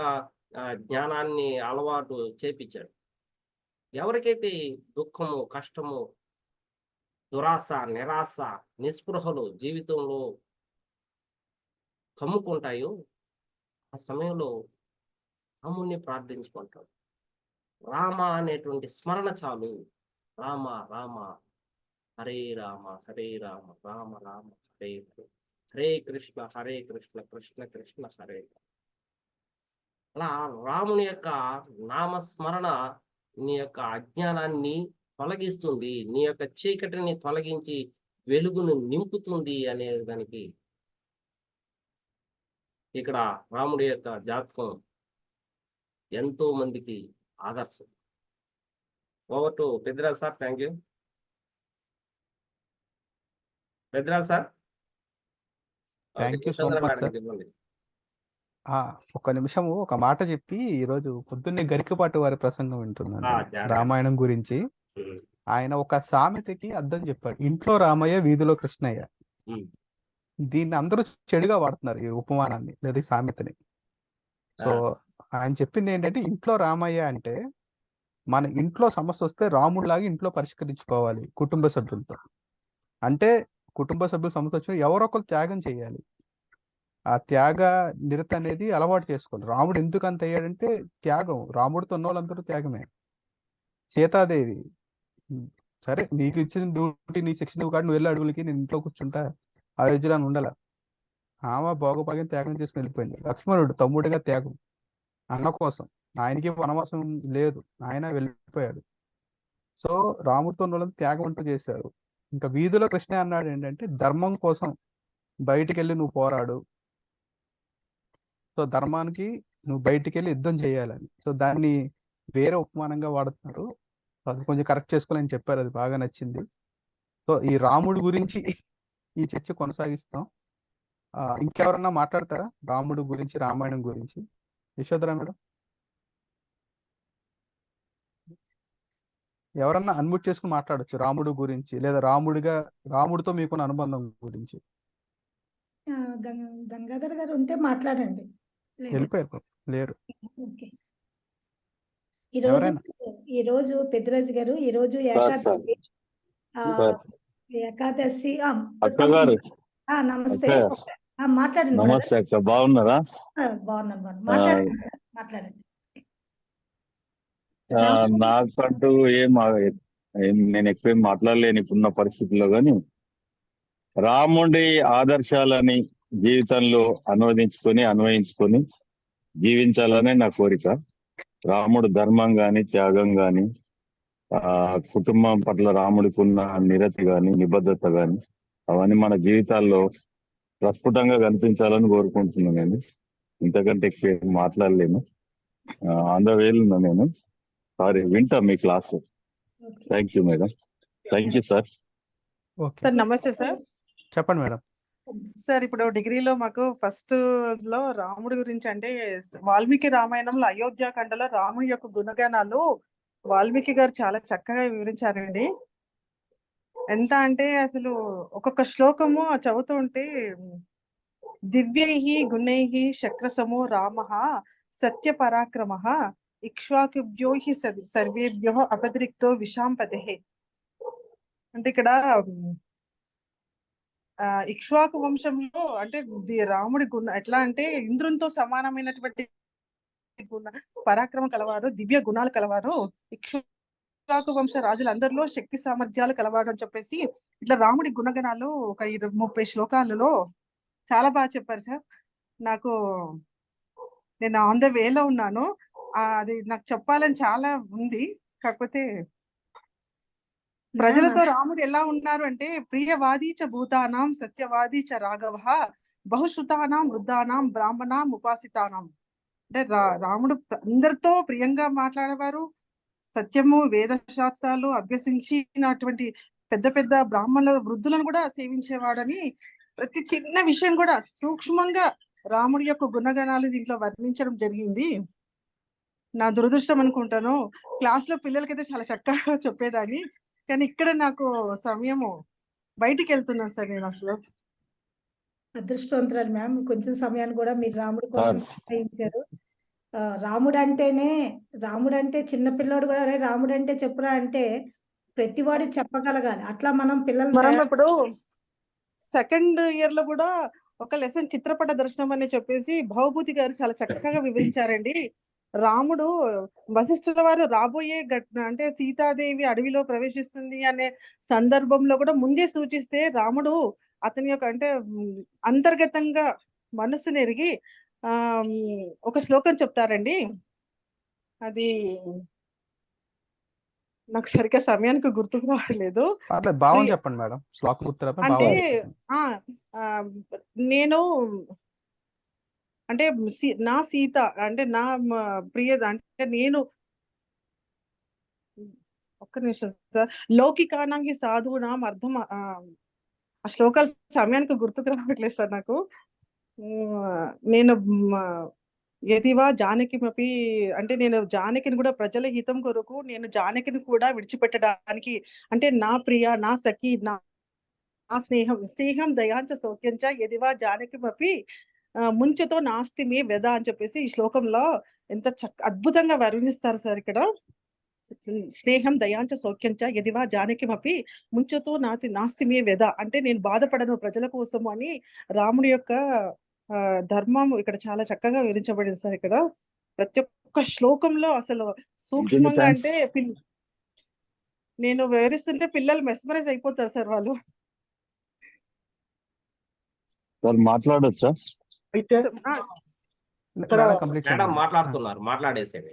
జ్ఞానాన్ని అలవాటు చేపించాడు. ఎవరికైతే దుఃఖము, కష్టము, దురాశ, నిరాశ, నిస్పృహలు జీవితంలో కమ్ముకుంటాయో ఆ సమయంలో రాముణ్ణి ప్రార్థించుకుంటాడు. రామ అనేటువంటి స్మరణ చాలు. రామ రామ, హరే రామ హరే రామ, రామ రామ హరే హరే, హరే కృష్ణ కృష్ణ కృష్ణ హరే. అలా రాముని యొక్క నామస్మరణ నీ యొక్క అజ్ఞానాన్ని తొలగిస్తుంది, నీ యొక్క చీకటిని తొలగించి వెలుగును నింపుతుంది అనే దానికి ఇక్కడ రాముడి యొక్క జాతకం ఎంతో మందికి ఆదర్శం. Over to Peddiraju sir. Thank you Peddiraju sir. Thank you so much sir. ఒక్క నిమిషము ఒక మాట చెప్పి, ఈరోజు పొద్దున్నే గరికపాటి వారి ప్రసంగం వింటున్నాను రామాయణం గురించి. ఆయన ఒక సామెతకి అర్థం చెప్పాడు, ఇంట్లో రామయ్య వీధిలో కృష్ణయ్య. దీన్ని అందరూ చెడుగా వాడుతున్నారు, ఈ ఉపమానాన్ని లేదా ఈ సామెతని. సో ఆయన చెప్పింది ఏంటంటే, ఇంట్లో రామయ్య అంటే మన ఇంట్లో సమస్య వస్తే రాముడిలాగా ఇంట్లో పరిష్కరించుకోవాలి కుటుంబ సభ్యులతో. అంటే కుటుంబ సభ్యుల సమస్య వచ్చిన ఎవరో ఒకరు త్యాగం చేయాలి. ఆ త్యాగ నిరత అనేది అలవాటు చేసుకోవాలి. రాముడు ఎందుకు అంత అయ్యాడంటే త్యాగం. రాముడితో ఉన్న వాళ్ళందరూ త్యాగమే. సీతాదేవి, సరే నీకు ఇచ్చిన డ్యూటీ, నీ శిక్షణ కాదు, నువ్వు వెళ్ళి అడుగులకి, నేను ఇంట్లో కూర్చుంటా, అయోధ్యలో ఉండాల. ఆమె భోగభాగ్యం త్యాగం చేసుకుని వెళ్ళిపోయింది. లక్ష్మణుడు తమ్ముడిగా త్యాగం, అన్న కోసం. ఆయనకి వనవాసం లేదు, ఆయన వెళ్ళిపోయాడు. సో రాముడితో ఉన్న వాళ్ళని త్యాగం అంటూ చేశారు. ఇంకా వీధిలో కృష్ణ అన్నాడు ఏంటంటే ధర్మం కోసం బయటికి వెళ్ళి నువ్వు పోరాడు. సో ధర్మానికి నువ్వు బయటికి వెళ్ళి యుద్ధం చేయాలని. సో దాన్ని వేరే ఉపమానంగా వాడుతున్నారు. అది కొంచెం కరెక్ట్ చేసుకోవాలని చెప్పారు, అది బాగా నచ్చింది. సో ఈ రాముడి గురించి ఈ చర్చ కొనసాగిస్తాం. ఇంకెవరన్నా మాట్లాడతారా రాముడు గురించి, రామాయణం గురించి? యశోధరా మేడం, ఎవరన్నా అన్మ్యూట్ చేసుకుని మాట్లాడొచ్చు రాముడు గురించి, లేదా రాముడితో మీకున్న అనుబంధం గురించి. గంగాధర్ గారు ఉంటే మాట్లాడండి. వెళ్ళిపోయారు, లేరు. ఓకే. ఈరోజు పెద్దిరాజు గారు, ఈరోజు ఏకాదశి. ఏకాదశి అక్కగారు నమస్తే. మాట్లాడండి. నమస్తే అక్క, బాగున్నారా? బాగున్నాను. మాట్లాడండి. నాకంటూ నేను ఎక్కువ మాట్లాడలేని ఇప్పుడున్న పరిస్థితుల్లో, కానీ రాముడి ఆదర్శాలని జీవితంలో అన్వయించుకొని జీవించాలనే నా కోరిక. రాముడు ధర్మం గాని, త్యాగం గాని, కుటుంబం పట్ల రాముడికి ఉన్న నిరతి గాని, నిబద్ధత గాని, అవన్నీ మన జీవితాల్లో ప్రస్ఫుటంగా కనిపించాలని కోరుకుంటున్నాను. నేను ఇంతకంటే ఎక్కువ మాట్లాడలేను. వేలున్నా నేను. సారీ, వింటా మీ class. Thank you madam. Thank you sir. Sir నమస్తే సార్. చెప్పండి మేడం. సార్, ఇప్పుడు డిగ్రీలో మాకు ఫస్ట్ లో రాముడి గురించి, అంటే వాల్మీకి రామాయణంలో అయోధ్యాకాండలో రాముడి యొక్క గుణగణాలు వాల్మీకి గారు చాలా చక్కగా వివరించారండి. ఎంత అంటే అసలు ఒక్కొక్క శ్లోకము చదువుతూ ఉంటే, దివ్యైః గుణైః శక్రసమో రామః సత్య పరాక్రమః ఇక్ష్వాకుభ్యో హి సర్వేభ్యో అపద్రిక్తో విశాంపతేః. అంటే ఇక్కడ ఇక్ష్వాకు వంశంలో అంటే రాముడి గుణ ఎట్లా అంటే ఇంద్రునితో సమానమైనటువంటి గుణ పరాక్రమం కలవారు, దివ్య గుణాలు కలవారు ఇక్ష్వాకు వంశ రాజులందరిలో శక్తి సామర్థ్యాలు కలవారు అని చెప్పేసి ఇట్లా రాముడి గుణగణాలు ఒక 30 శ్లోకాలలో చాలా బాగా చెప్పారు సార్. నేను ఆన్ ద వేలో ఉన్నాను. అది నాకు చెప్పాలని చాలా ఉంది. కాకపోతే ప్రజలతో రాముడు ఎలా ఉన్నారు అంటే, ప్రియవాదీచ భూతానాం సత్యవాదీచ రాఘవ బహుశ్రుతానాం వృద్ధానాం బ్రాహ్మణాం ఉపాసితానాం. అంటే రాముడు అందరితో ప్రియంగా మాట్లాడేవారు, సత్యము వేద శాస్త్రాలు అభ్యసించినటువంటి పెద్ద పెద్ద బ్రాహ్మణుల వృద్ధులను కూడా సేవించేవాడని ప్రతి చిన్న విషయం కూడా సూక్ష్మంగా రాముడి యొక్క గుణగణాలు దీంట్లో వర్ణించడం జరిగింది. నా దురదృష్టం అనుకుంటాను. క్లాస్ లో పిల్లలకైతే చాలా చక్కగా చెప్పేదాన్ని, కానీ ఇక్కడ నాకు సమయము బయటికి వెళ్తున్నాను సార్. నేను అసలు అదృష్టవంతురాలు మ్యామ్. కొంచెం సమయాన్ని కూడా మీరు రాముడి కోసం కేటాయించారు. రాముడు అంటే చిన్నపిల్లోడు కూడా అరే రాముడు అంటే చెప్పురా అంటే ప్రతివాడు చెప్పగలగాలి. అట్లా మనం మనం ఇప్పుడు సెకండ్ ఇయర్ లో కూడా ఒక లెసన్ చిత్రపట దర్శనం అని చెప్పేసి భవభూతి గారు చాలా చక్కగా వివరించారండి. రాముడు వశిష్ఠుల వారు రాబోయే అంటే సీతాదేవి అడవిలో ప్రవేశిస్తుంది అనే సందర్భంలో కూడా ముందే సూచిస్తే రాముడు అతని యొక్క అంటే అంతర్గతంగా మనస్సును ఎరిగి ఒక శ్లోకం చెప్తారండి. అది నాకు సరిగ్గా సమయానికి గుర్తుకు రావట్లేదు. చెప్పండి మేడం. అంటే నేను అంటే నా సీత అంటే నా ప్రియ అంటే నేను ఒక్క నిమిషం సార్. లౌకికానాంగి సాధువునాం అర్థం ఆ శ్లోకాలు సమయానికి గుర్తుకు రావట్లేదు సార్ నాకు. నేను యదివా జానకిమపి అంటే నేను జానకిని కూడా ప్రజల హితం కొరకు నేను జానకిని కూడా విడిచిపెట్టడానికి అంటే నా ప్రియ నా సఖి నా స్నేహం దయాంచ సౌఖ్యంచ యదివా జానకిమపి ముంచతో నాస్తి మే వెద అని చెప్పేసి ఈ శ్లోకంలో ఎంత అద్భుతంగా వర్ణిస్తారు సార్. ఇక్కడ స్నేహం దయాంచ సౌఖ్యంచ యదివా జానకిమపి ముంచతో నాస్తి మే వెద అంటే నేను బాధపడను ప్రజల కోసము అని రాముడి యొక్క ధర్మం ఇక్కడ చాలా చక్కగా వివరించబడింది సార్. ఇక్కడ ప్రతి ఒక్క శ్లోకంలో అసలు సూక్ష్మంగా అంటే నేను వివరిస్తుంటే పిల్లలు మెస్మరైజ్ అయిపోతారు సార్. వాళ్ళు మాట్లాడొచ్చా? అయితే మాట్లాడుతున్నారు, మాట్లాడేసేయండి.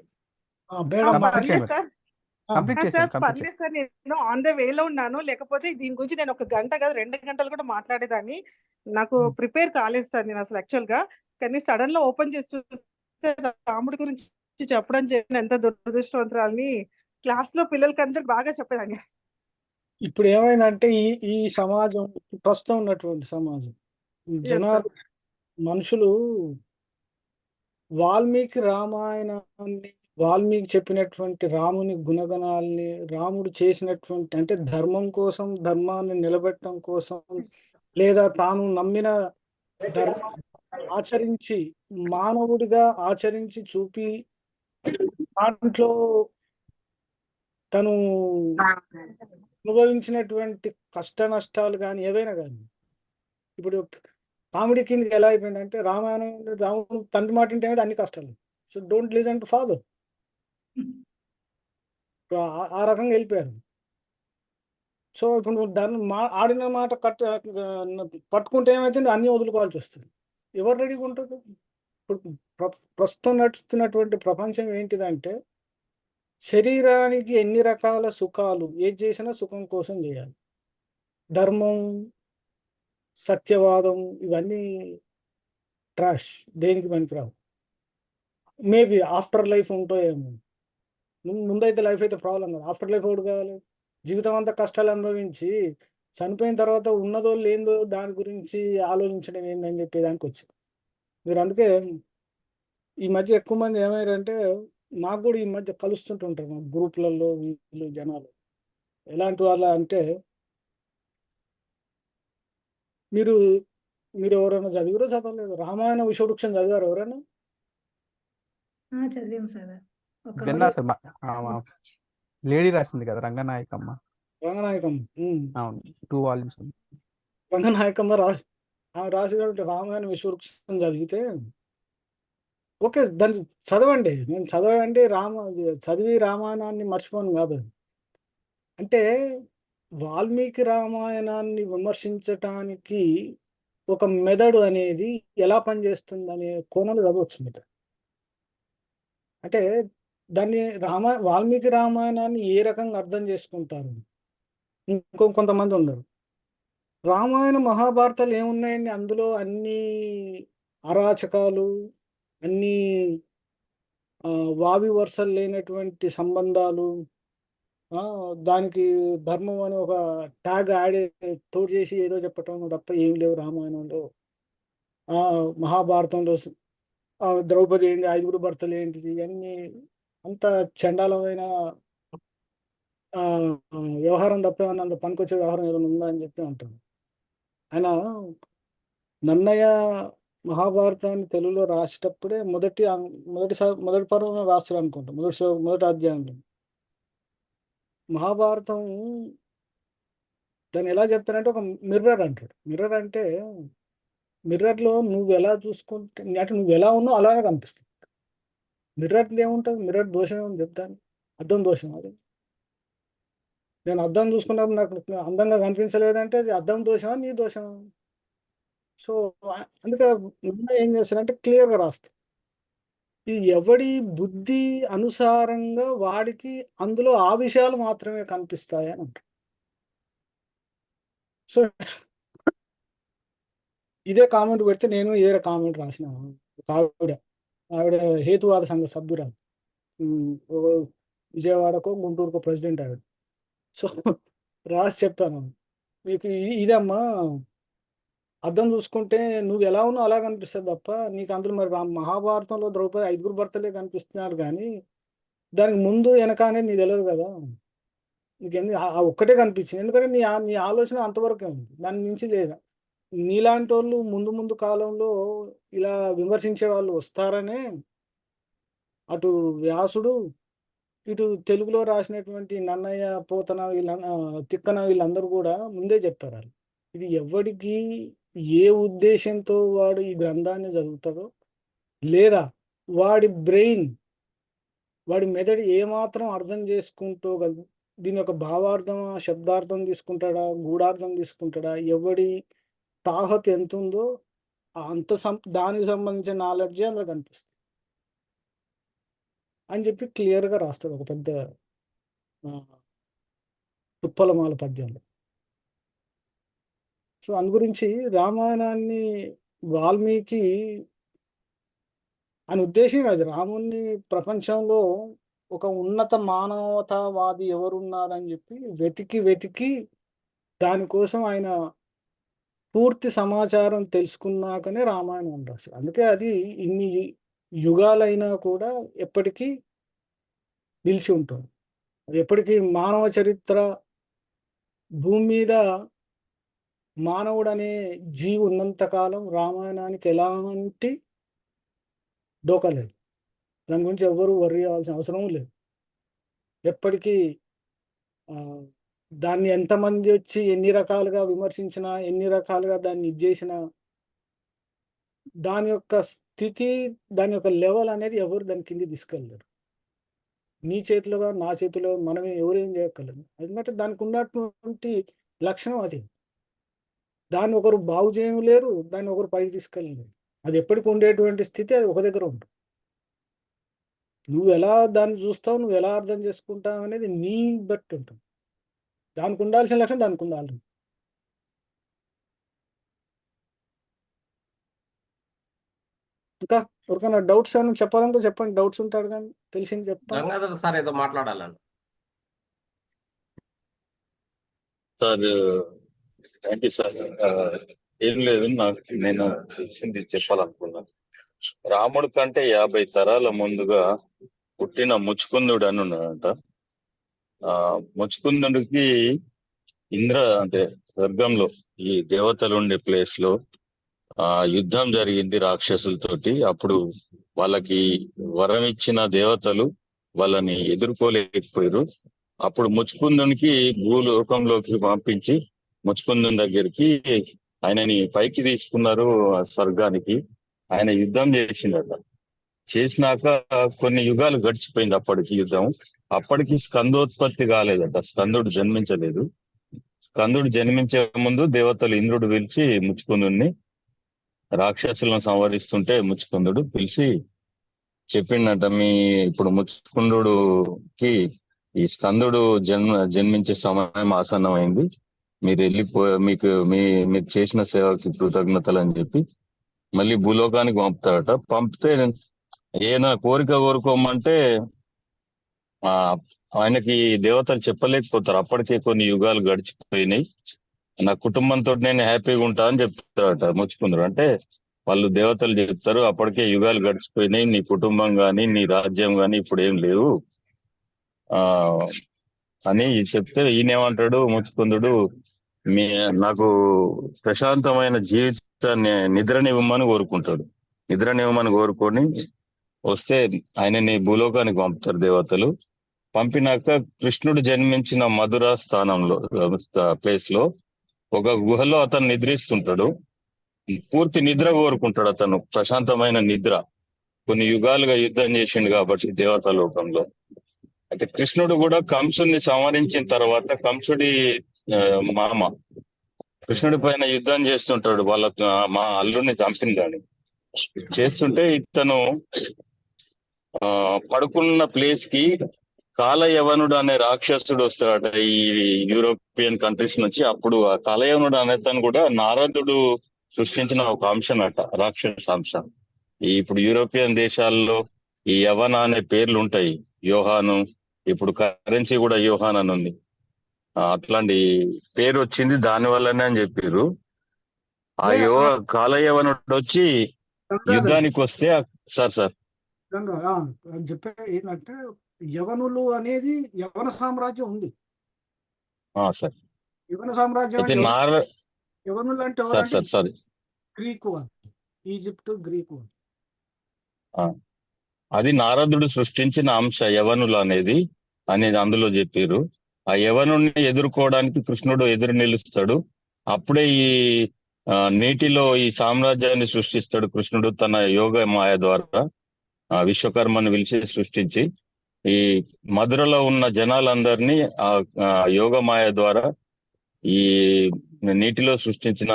కంప్లీట్ సార్ చేశాను కంప్లీట్ పర్లేదు సార్, నేను ఆన్ ద వేలో ఉన్నాను. లేకపోతే దీని గురించి నేను 1 గంట కాదు 2 గంటలు కూడా మాట్లాడేదాన్ని. నాకు ప్రిపేర్ కాలేదు సార్ నేను అసలు యాక్చువల్ గా. కానీ సడన్ లో ఓపెన్ చేసి చూస్తే రాముడి గురించి చెప్పడం జరిగిన ఎంత దురదృష్టవంతురాలని క్లాస్ లో పిల్లలకి అందరికి బాగా చెప్పేదాన్ని. ఇప్పుడు ఏమైందంటే ఈ సమాజం, ప్రస్తుతం ఉన్నటువంటి సమాజం, Yes, జనాలు, sir. మనుషులు వాల్మీకి రామాయణాన్ని, వాల్మీకి చెప్పినటువంటి రాముని గుణగణాల్ని, రాముడు చేసినటువంటి అంటే ధర్మం కోసం, ధర్మాన్ని నిలబెట్టడం కోసం, లేదా తాను నమ్మిన ధర్మం ఆచరించి, మానవుడిగా ఆచరించి చూపి దాంట్లో తను అనుభవించినటువంటి కష్ట నష్టాలు కానీ ఏవైనా కానీ, ఇప్పుడు కామెడీ కిందకి ఎలా అయిపోయిందంటే రామాయణం, రాముడు తండ్రి మాట వింటే అన్ని కష్టాలు. So don't listen to father. ఆ రకంగా వెళ్ళిపోయారు. సో ఇప్పుడు నువ్వు దాన్ని ఆడిన మాట పట్టుకుంటే ఏమైతుంది, అన్ని వదులుకోవాల్సి వస్తుంది. ఎవరు రెడీగా ఉంటుంది? ఇప్పుడు ప్రస్తుతం నడుస్తున్నటువంటి ప్రపంచం ఏంటిదంటే శరీరానికి ఎన్ని రకాల సుఖాలు, ఏది చేసినా సుఖం కోసం చేయాలి. ధర్మం, సత్యవాదం ఇవన్నీ ట్రాష్, దేనికి పనికిరావు. మేబీ ఆఫ్టర్ లైఫ్ ఉంటాయేమో. ముందైతే లైఫ్ అయితే ప్రాబ్లం కదా, ఆఫ్టర్ లైఫ్ ఒకటి కావాలి. జీవితం అంతా కష్టాలు అనుభవించి చనిపోయిన తర్వాత ఉన్నదో లేదో దాని గురించి ఆలోచించడం ఏందని చెప్పేదానికి వచ్చింది. మీరు అందుకే ఈ మధ్య ఎక్కువ మంది ఏమయ్యారంటే, నాకు కూడా ఈ మధ్య కలుస్తుంటుంటారు మా గ్రూప్లలో వీళ్ళు జనాలు. ఎలాంటి వాళ్ళ అంటే, మీరు ఎవరైనా చదివారో చదవలేదు, రామాయణ విషవృక్షం చదివారు ఎవరైనా? చదివాం సార్. ఒక విన్నా ఆవిడ సార్. లేడీ రాసింది కదా, రంగనాయకమ్మ. రంగనాయకమ్మ. అవును, 2 వాల్యూమ్స్. రంగనాయకమ్మ రాసి రామాయణ విషవృక్షం చదివితే ఓకే, దాన్ని చదవండి. నేను చదవండి చదివి రామాయణాన్ని మర్చిపోను కాదు. అంటే వాల్మీకి రామాయణాన్ని విమర్శించటానికి ఒక మెథడ్ అనేది ఎలా పనిచేస్తుంది అనే కోణంలో చదవచ్చు మీరు. అంటే దాన్ని వాల్మీకి రామాయణాన్ని ఏ రకంగా అర్థం చేసుకుంటారు. కొంతమంది ఉన్నారు, రామాయణ మహాభారతాలు ఏమున్నాయండి, అందులో అన్ని అరాచకాలు, అన్ని వావి వరుసలు లేనటువంటి సంబంధాలు, దానికి ధర్మం అని ఒక ట్యాగ్ తోడు చేసి ఏదో చెప్పటం తప్ప ఏం లేవు రామాయణంలో. మహాభారతంలో ద్రౌపది ఏంటి, 5 భర్తలు ఏంటిది, ఇవన్నీ అంత చండాలమైన వ్యవహారం తప్ప ఏమన్నా అంత పనికొచ్చే వ్యవహారం ఏదైనా ఉందా అని చెప్పి అంటారు. ఆయన నన్నయ్య మహాభారతాన్ని తెలుగులో రాసేటప్పుడే మొదటి పర్వం రాస్తాడు అనుకుంటా, మొదటి అధ్యాయంలో. మహాభారతం దాన్ని ఎలా చెప్తారంటే ఒక మిర్రర్ అంటాడు. మిర్రర్ అంటే మిర్రర్లో నువ్వు ఎలా చూసుకుంటే అంటే నువ్వు ఎలా ఉన్నావు అలానే కనిపిస్తుంది. మిర్రర్ ఏముంటుంది, మిర్రర్ దోషం ఏమని చెప్తాను, అద్దం దోషం. అది నేను అద్దం చూసుకున్నప్పుడు నాకు అందంగా కనిపించలేదంటే అది అద్దం దోషమా నీ దోషమా? సో అందుకే ఏం చేస్తానంటే క్లియర్గా రాస్తా, ఇది ఎవడి బుద్ధి అనుసారంగా వాడికి అందులో ఆ విషయాలు మాత్రమే కనిపిస్తాయి అని అంటారు. సో ఇదే కామెంట్ పెడితే నేను ఇదే కామెంట్ రాసిన ఆవిడ హేతువాద సంఘ సభ్యురాలు, విజయవాడకో గుంటూరుకో ప్రెసిడెంట్ ఆవిడ. సో రాసి చెప్పాను, మీకు ఇదమ్మా అర్థం చూసుకుంటే నువ్వు ఎలా ఉన్నావు అలా కనిపిస్తుంది తప్ప నీకు అందులో మరి మహాభారతంలో ద్రౌపది 5 భర్తలే కనిపిస్తున్నారు కానీ దానికి ముందు వెనక అనేది నీకు తెలియదు కదా, నీకు ఒక్కటే కనిపించింది. ఎందుకంటే నీ ఆలోచన అంతవరకే ఉంది, దాని నుంచి లేదా. నీలాంటి వాళ్ళు ముందు కాలంలో ఇలా విమర్శించే వాళ్ళు వస్తారనే అటు వ్యాసుడు, ఇటు తెలుగులో రాసినటువంటి నన్నయ్య, పోతన, తిక్కన వీళ్ళందరూ కూడా ముందే చెప్పారు. ఇది ఎవడికి ఏ ఉద్దేశంతో వాడు ఈ గ్రంథాన్ని చదువుతాడో, లేదా వాడి బ్రెయిన్, వాడి మెదడు ఏమాత్రం అర్థం చేసుకుంటూ దీని యొక్క భావార్థం, శబ్దార్థం తీసుకుంటాడా, గూఢార్థం తీసుకుంటాడా, ఎవడి తాహత్ ఎంత ఉందో అంత దానికి సంబంధించిన నాలెడ్జే అందులో కనిపిస్తుంది అని చెప్పి క్లియర్గా రాస్తాడు ఒక పెద్ద ఉత్పలమాల పద్యంలో. సో అందు గురించి రామాయణాన్ని వాల్మీకి ఆయన ఉద్దేశం అది రాముణ్ణి ప్రపంచంలో ఒక ఉన్నత మానవతావాది ఎవరున్నారని చెప్పి వెతికి దానికోసం ఆయన పూర్తి సమాచారం తెలుసుకున్నాకనే రామాయణం రాశారు. అందుకే అది ఇన్ని యుగాలైనా కూడా ఎప్పటికీ నిలిచి ఉంటుంది. అది ఎప్పటికీ మానవ చరిత్ర భూమి మీద మానవుడు అనే జీవి ఉన్నంత కాలం రామాయణానికి ఎలాంటి డోకా లేదు. దాని గురించి ఎవ్వరూ వర్రీ అవ్వాల్సిన అవసరం లేదు. ఎప్పటికీ దాన్ని ఎంతమంది వచ్చి ఎన్ని రకాలుగా విమర్శించినా, ఎన్ని రకాలుగా దాన్ని ఇది చేసినా, దాని యొక్క స్థితి, దాని యొక్క లెవెల్ అనేది ఎవరు దాని కింద తీసుకెళ్ళలేరు. నీ చేతిలో నా చేతిలో మనమే ఎవరేం చేయక్కర్లేదు. ఎందుకంటే దానికి ఉన్నటువంటి లక్షణం అది. దాన్ని ఒకరు బాగు చేయలేరు, దాన్ని ఒకరు పైకి తీసుకెళ్ళలేరు. అది ఎప్పటికి ఉండేటువంటి స్థితి అది ఒక దగ్గర ఉంటుంది. నువ్వు ఎలా దాన్ని చూస్తావు, నువ్వు ఎలా అర్థం చేసుకుంటావు అనేది నీ బట్టి ఉంటుంది. దానికి ఉండాల్సిన లక్షణం దానికి ఉండాలి. ఇంకా ఎవరికైనా డౌట్స్ అని చెప్పాలంటే చెప్పండి. డౌట్స్ ఉంటాడు కానీ తెలిసింది చెప్తాను. గంగాధర్ సార్ ఏదో మాట్లాడాలని. Sir thank you sir. ఏం లేదు, నేను తెలిసింది చెప్పాలనుకున్నాను. రాముడి కంటే 50 తరాల ముందుగా పుట్టిన ముచ్చుకుందుడు అని ఉన్నాడంట. ముచ్చుకుందుడికి అంటే స్వర్గంలో ఈ దేవతలు ఉండే ప్లేస్ లో యుద్ధం జరిగింది రాక్షసులతోటి. అప్పుడు వాళ్ళకి వరం ఇచ్చిన దేవతలు వాళ్ళని ఎదుర్కోలేకపోయారు. అప్పుడు ముచ్చుకుందునికి భూలోకంలోకి పంపించి ముచ్చుకుందుని దగ్గరికి ఆయనని పైకి తీసుకున్నారు స్వర్గానికి. ఆయన యుద్ధం చేసిందట. చేసినాక కొన్ని యుగాలు గడిచిపోయింది. అప్పటికి యుద్ధం, అప్పటికి స్కందోత్పత్తి కాలేదట. స్కందుడు జన్మించలేదు. స్కందుడు జన్మించే ముందు దేవతలు ఇంద్రుడు పిలిచి ముచ్చుకుందుని రాక్షసులను సంవరిస్తుంటే ముచ్చుకుందుడు పిలిచి చెప్పిండట, ఇప్పుడు ముచ్చుకుందుకి ఈ స్కందుడు జన్మించే సమయం ఆసన్నమైంది, మీరు మీరు చేసిన సేవకి కృతజ్ఞతలు అని చెప్పి మళ్ళీ భూలోకానికి పంపుతాడట. పంపితే ఏదైనా కోరిక కోరుకోమంటే ఆయనకి దేవతలు చెప్పలేకపోతారు. అప్పటికే కొన్ని యుగాలు గడిచిపోయినాయి, నా కుటుంబంతో నేను హ్యాపీగా ఉంటా అని చెప్తాడట ముచ్చుకుందరు. అంటే వాళ్ళు దేవతలు చెప్తారు, అప్పటికే యుగాలు గడిచిపోయినాయి, నీ కుటుంబం గాని నీ రాజ్యం గాని ఇప్పుడు ఏం లేవు అని చెప్తే ఈయనేమంటాడు ముచ్చుకుందుడు, నాకు ప్రశాంతమైన జీవితాన్ని నిద్రనివ్వమని కోరుకుంటాడు. నిద్రనివ్వమని కోరుకొని వస్తే ఆయనని భూలోకానికి పంపుతారు దేవతలు. పంపినాక కృష్ణుడు జన్మించిన మధుర స్థానంలో ప్లేస్ లో ఒక గుహలో అతను నిద్రిస్తుంటాడు. పూర్తి నిద్ర కోరుకుంటాడు అతను, ప్రశాంతమైన నిద్ర. కొన్ని యుగాలుగా యుద్ధం చేసిండు కాబట్టి దేవతా లోకంలో. అయితే కృష్ణుడు కూడా కంసుని సంహరించిన తర్వాత కంసుడి మామ కృష్ణుడి పైన యుద్ధం చేస్తుంటాడు, వాళ్ళ మా అల్లుడిని చంపిందని చేస్తుంటే ఇతను పడుకున్న ప్లేస్ కి కాలయవనుడు అనే రాక్షసుడు వస్తాడట ఈ యూరోపియన్ కంట్రీస్ నుంచి. అప్పుడు ఆ కాలయవనుడు అనేతను కూడా నారదుడు సృష్టించిన ఒక అంశం అట, రాక్షస అంశం. ఇప్పుడు యూరోపియన్ దేశాల్లో ఈ యవన అనే పేర్లు ఉంటాయి, యోహాను, ఇప్పుడు కరెన్సీ కూడా యోహాన్ అని ఉంది. అట్లాంటి పేరు వచ్చింది దాని వల్లనే అని చెప్పారు. ఆ కాలయవనుడు వచ్చి యుద్ధానికి వస్తే సార్ చెప్పే ఏంటంటే యవనులు అనేది యవన సామ్రాజ్యం ఉంది సార్. యవన సామ్రాజ్యం యవనులు అంటే సారీ గ్రీకు వాళ్ళు, ఈజిప్ట్ గ్రీకు వాళ్ళు. అది నారదుడు సృష్టించిన అంశ యవనులు అనేది అందులో చెప్పారు. ఆ యవనుని ఎదుర్కోవడానికి కృష్ణుడు ఎదురు నిలుస్తాడు. అప్పుడే ఈ నీటిలో ఈ సామ్రాజ్యాన్ని సృష్టిస్తాడు కృష్ణుడు తన యోగ మాయ ద్వారా. విశ్వకర్మను పిలిచి సృష్టించి ఈ మధురలో ఉన్న జనాలందరినీ ఆ యోగ మాయ ద్వారా ఈ నీటిలో సృష్టించిన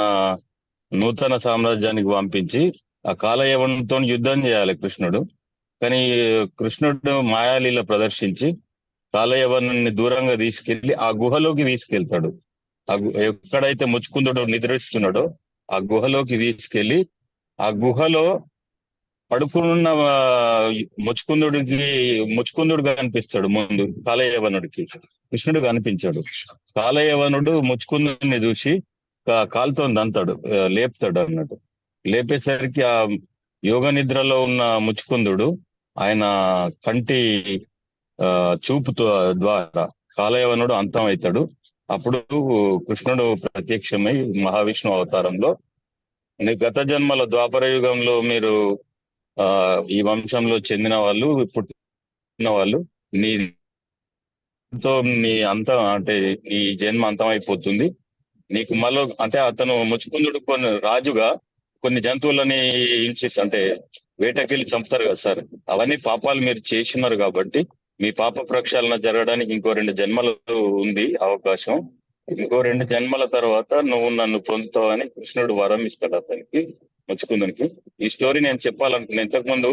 నూతన సామ్రాజ్యానికి పంపించి ఆ కాలయవనంతో యుద్ధం చేయాలి కృష్ణుడు. కానీ కృష్ణుడు మాయాలీల ప్రదర్శించి కాలయవనుని దూరంగా తీసుకెళ్లి ఆ గుహలోకి తీసుకెళ్తాడు. ఎక్కడైతే ముచ్చుకుందుడు నిద్రిస్తున్నాడో ఆ గుహలోకి తీసుకెళ్లి ఆ గుహలో పడుకున్న ముచ్చుకుందుడు కనిపిస్తాడు. ముందు కాలయవనుడికి కృష్ణుడు కనిపించాడు. కాలయవనుడు ముచ్చుకుందుడిని చూసి కాలుతో దంతాడు, లేపుతాడు అన్నట్టు. లేపేసరికి ఆ యోగ నిద్రలో ఉన్న ముచ్చుకుందుడు ఆయన కంటి చూపుతో ద్వారా కాలయవనుడు అంతం అవుతాడు. అప్పుడు కృష్ణుడు ప్రత్యక్షమై మహావిష్ణు అవతారంలో గత జన్మల ద్వాపర యుగంలో మీరు ఈ వంశంలో చెందిన వాళ్ళు, పుట్టిన వాళ్ళు, నీతో నీ అంతం అంటే నీ జన్మ అంతం అయిపోతుంది. నీకు మళ్ళీ అంటే అతను ముచ్చుకుందుడు రాజుగా కొన్ని జంతువులని హింసిస్తారు, అంటే వేటకెళ్ళి చంపుతారు కదా సార్. అవన్నీ పాపాలు మీరు చేసినారు కాబట్టి మీ పాప ప్రక్షాళన జరగడానికి ఇంకో 2 జన్మలు ఉంది అవకాశం. ఇంకో 2 జన్మల తర్వాత నువ్వు నన్ను పొందుతావు అని కృష్ణుడు వరం ఇస్తాడు అతనికి, ముచ్చుకుందునికి. ఈ స్టోరీ నేను చెప్పాలనుకున్నా. ఇంతకుముందు